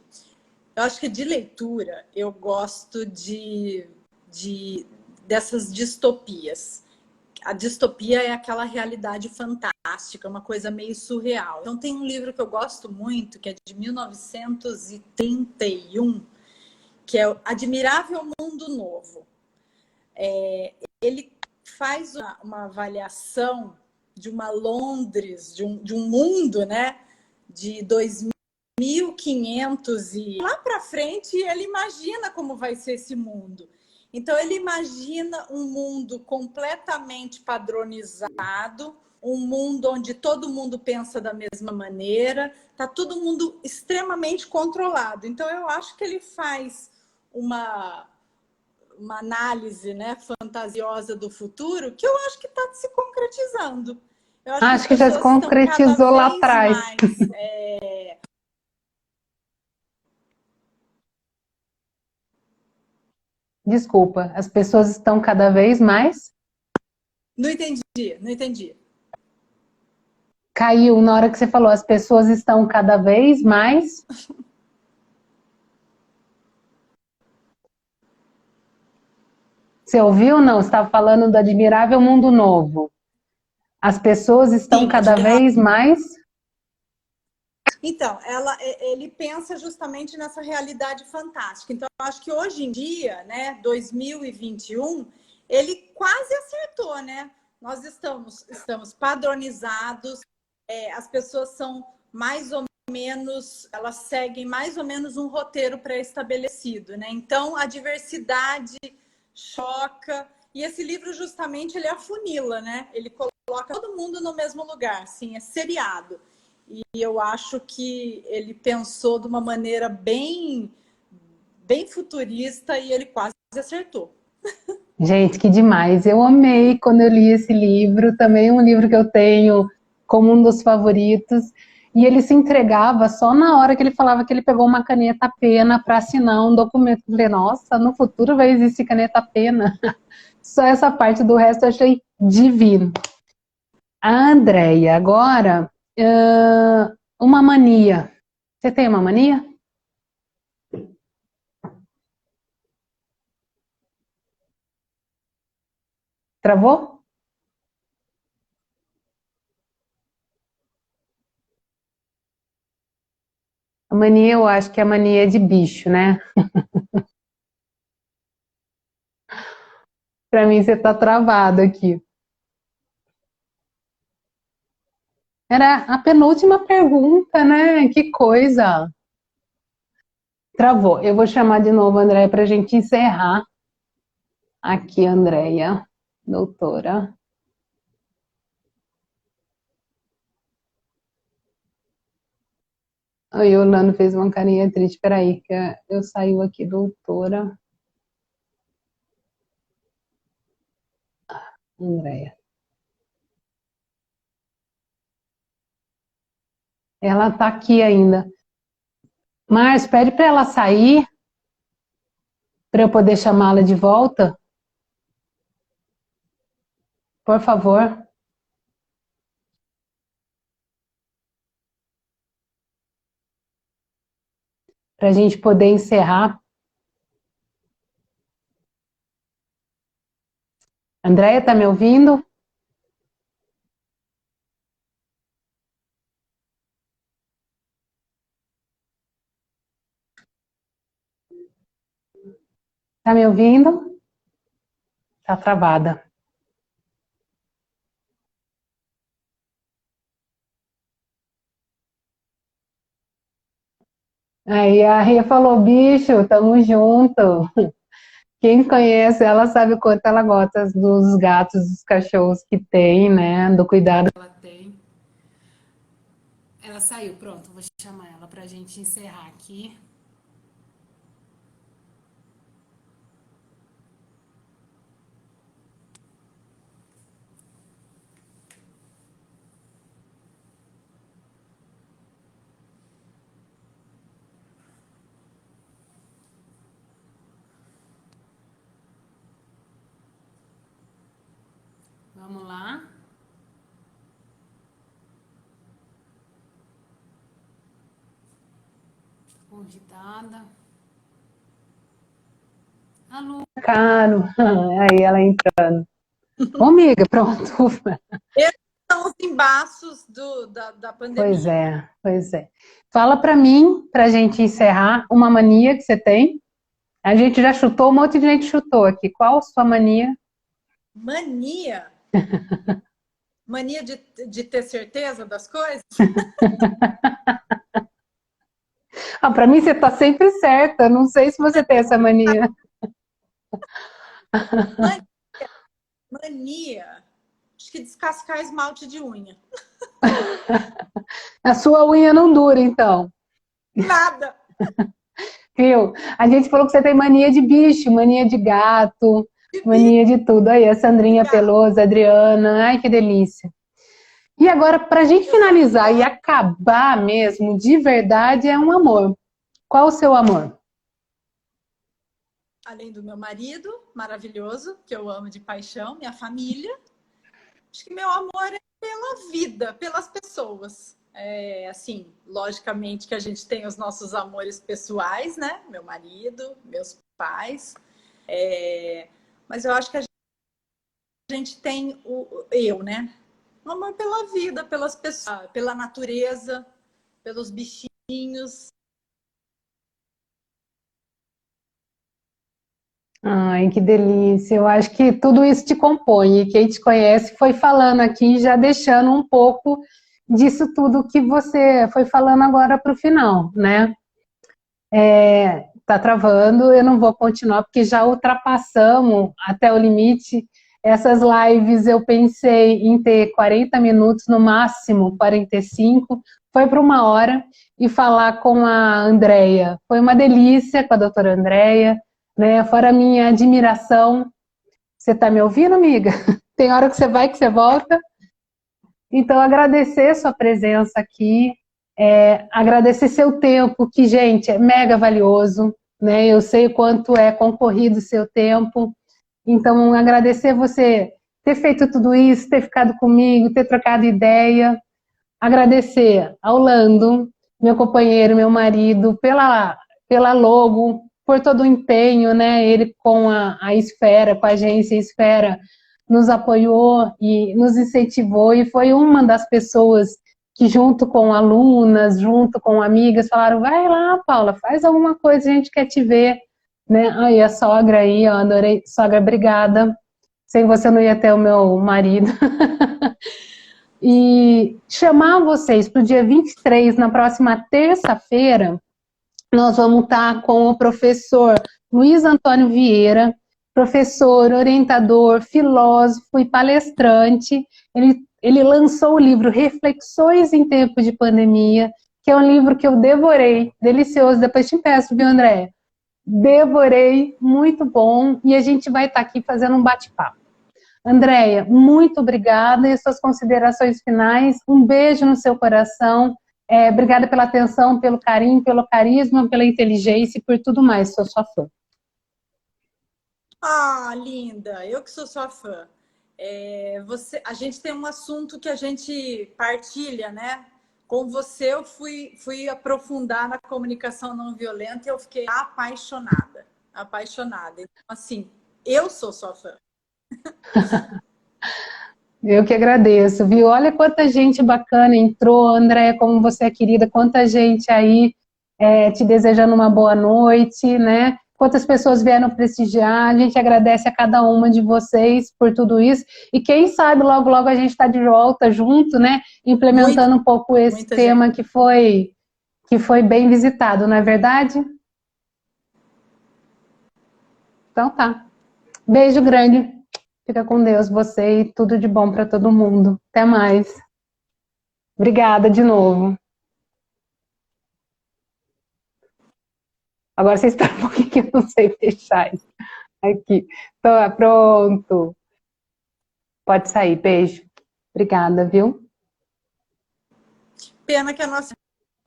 Eu acho que de leitura eu gosto dessas distopias. A distopia é aquela realidade fantástica, uma coisa meio surreal. Então tem um livro que eu gosto muito, que é de 1931, que é o Admirável Mundo Novo. Ele faz uma avaliação de uma Londres, de um mundo, né, de 2500 e lá para frente ele imagina como vai ser esse mundo. Então ele imagina um mundo completamente padronizado, um mundo onde todo mundo pensa da mesma maneira, tá todo mundo extremamente controlado. Então eu acho que ele faz uma análise, né, fantasiosa do futuro que eu acho que está se concretizando. Eu acho que as Acho que já se pessoas estão cada concretizou lá vez atrás. mais. Desculpa, as pessoas estão cada vez mais. Não entendi, não entendi. Caiu na hora que você falou, as pessoas estão cada vez mais. Você ouviu ou não? Você estava falando do Admirável Mundo Novo. As pessoas estão Sim, cada admirável. vez mais. Então, ele pensa justamente nessa realidade fantástica. Então, eu acho que hoje em dia, né, 2021, ele quase acertou, né? Nós estamos padronizados, as pessoas são mais ou menos, elas seguem mais ou menos um roteiro pré-estabelecido, né? Então, a diversidade choca. E esse livro, justamente, ele afunila, né? Ele coloca todo mundo no mesmo lugar, assim, é seriado. E eu acho que ele pensou de uma maneira bem futurista e ele quase acertou. Gente, que demais. Eu amei quando eu li esse livro. Também é um livro que eu tenho como um dos favoritos. E ele se entregava só na hora que ele falava que ele pegou uma caneta pena para assinar um documento. Eu falei, nossa, no futuro vai existir caneta pena. Só essa parte do resto eu achei divino. A Andréia, agora, uma mania. Você tem uma mania? Travou? A mania, eu acho que é a mania de bicho, né? Pra mim, você tá travado aqui. Era a penúltima pergunta, né? Que coisa. Travou. Eu vou chamar de novo a Andréia pra gente encerrar. Aqui, Andréia, doutora. Aí, o Orlando fez uma carinha triste. Peraí, que eu saio aqui, doutora. Andréia. Ela tá aqui ainda. Márcio, pede para ela sair, para eu poder chamá-la de volta. Por favor. Para a gente poder encerrar. Andréia, tá me ouvindo? Tá me ouvindo? Tá travada. Aí a Rê falou, bicho, tamo junto. Quem conhece ela sabe o quanto ela gosta dos gatos, dos cachorros que tem, né? Do cuidado. Ela tem. Ela saiu, pronto, vou chamar ela pra gente encerrar aqui. Vamos lá. Convidada. Alô. Caro. Aí ela entrando. Ô, amiga, pronto. Esses são os embaços da pandemia. Pois é, pois é. Fala para mim, para a gente encerrar, uma mania que você tem. A gente já chutou, um monte de gente chutou aqui. Qual a sua mania? Mania? Mania de ter certeza das coisas? Ah, para mim você está sempre certa. Não sei se você tem essa mania. Mania? Acho que descascar esmalte de unha. A sua unha não dura, então. Nada. Viu? A gente falou que você tem mania de bicho, mania de gato, mania de tudo. Aí, a Sandrinha Peloso, a Adriana. Ai, que delícia. E agora, para a gente finalizar e acabar mesmo, de verdade, é um amor. Qual o seu amor? Além do meu marido, maravilhoso, que eu amo de paixão, minha família. Acho que meu amor é pela vida, pelas pessoas. É, assim, logicamente que a gente tem os nossos amores pessoais, né? Meu marido, meus pais. Mas eu acho que a gente tem né? Um amor pela vida, pelas pessoas, pela natureza, pelos bichinhos. Ai, que delícia. Eu acho que tudo isso te compõe. E quem te conhece foi falando aqui, já deixando um pouco disso tudo que você foi falando agora para o final, né? Tá travando, eu não vou continuar, porque já ultrapassamos até o limite. Essas lives eu pensei em ter 40 minutos, no máximo 45, foi para 1 hora, e falar com a Andréia. Foi uma delícia com a doutora Andréia, né? Fora a minha admiração. Você está me ouvindo, amiga? Tem hora que você vai, que você volta. Então, agradecer sua presença aqui, agradecer seu tempo, que, gente, é mega valioso, né? Eu sei o quanto é concorrido o seu tempo. Então, agradecer você ter feito tudo isso, ter ficado comigo, ter trocado ideia. Agradecer ao Lando, meu companheiro, meu marido, pela logo, por todo o empenho, né? Ele com a Esfera, com a agência Esfera, nos apoiou e nos incentivou, e foi uma das pessoas que junto com alunas, junto com amigas, falaram, vai lá, Paula, faz alguma coisa, a gente quer te ver, né? Aí a sogra aí, eu adorei, sogra, obrigada, sem você não ia ter o meu marido. E chamar vocês para o dia 23, na próxima terça-feira, nós vamos estar com o professor Luiz Antônio Vieira, professor, orientador, filósofo e palestrante. Ele lançou o livro Reflexões em Tempos de Pandemia, que é um livro que eu devorei, delicioso, depois te peço, viu, André? Devorei, muito bom, e a gente vai estar aqui fazendo um bate-papo. Andréia, muito obrigada, e suas considerações finais, um beijo no seu coração, obrigada pela atenção, pelo carinho, pelo carisma, pela inteligência e por tudo mais, sou sua fã. Ah, linda, eu que sou sua fã. A gente tem um assunto que a gente partilha, né? Com você eu fui aprofundar na comunicação não violenta e eu fiquei apaixonada. Então, assim, eu sou sua fã. Eu que agradeço, viu? Olha quanta gente bacana entrou, Andréia, como você é querida, quanta gente aí te desejando uma boa noite, né? Quantas pessoas vieram prestigiar, a gente agradece a cada uma de vocês por tudo isso, e quem sabe logo, logo a gente está de volta junto, né? Implementando um pouco esse tema que foi bem visitado, não é verdade? Então tá. Beijo grande. Fica com Deus, você, e tudo de bom para todo mundo. Até mais. Obrigada de novo. Agora você espera um pouquinho que eu não sei fechar isso. Aqui. Então, pronto. Pode sair. Beijo. Obrigada, viu? Pena que a nossa...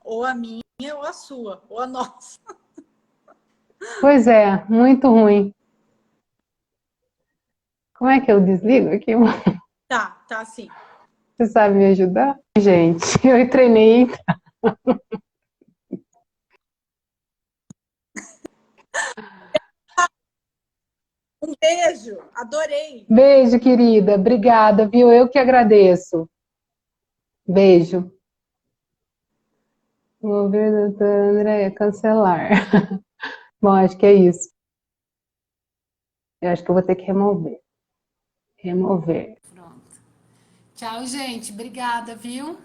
Ou a minha, ou a sua, ou a nossa. Pois é, muito ruim. Como é que eu desligo aqui? Tá sim. Você sabe me ajudar? Gente, eu treinei. Um beijo, adorei. Beijo, querida. Obrigada, viu? Eu que agradeço. Beijo. Vou ver, doutora Andréia, cancelar. Bom, acho que é isso. Eu acho que eu vou ter que remover. Remover. Pronto. Tchau, gente. Obrigada, viu?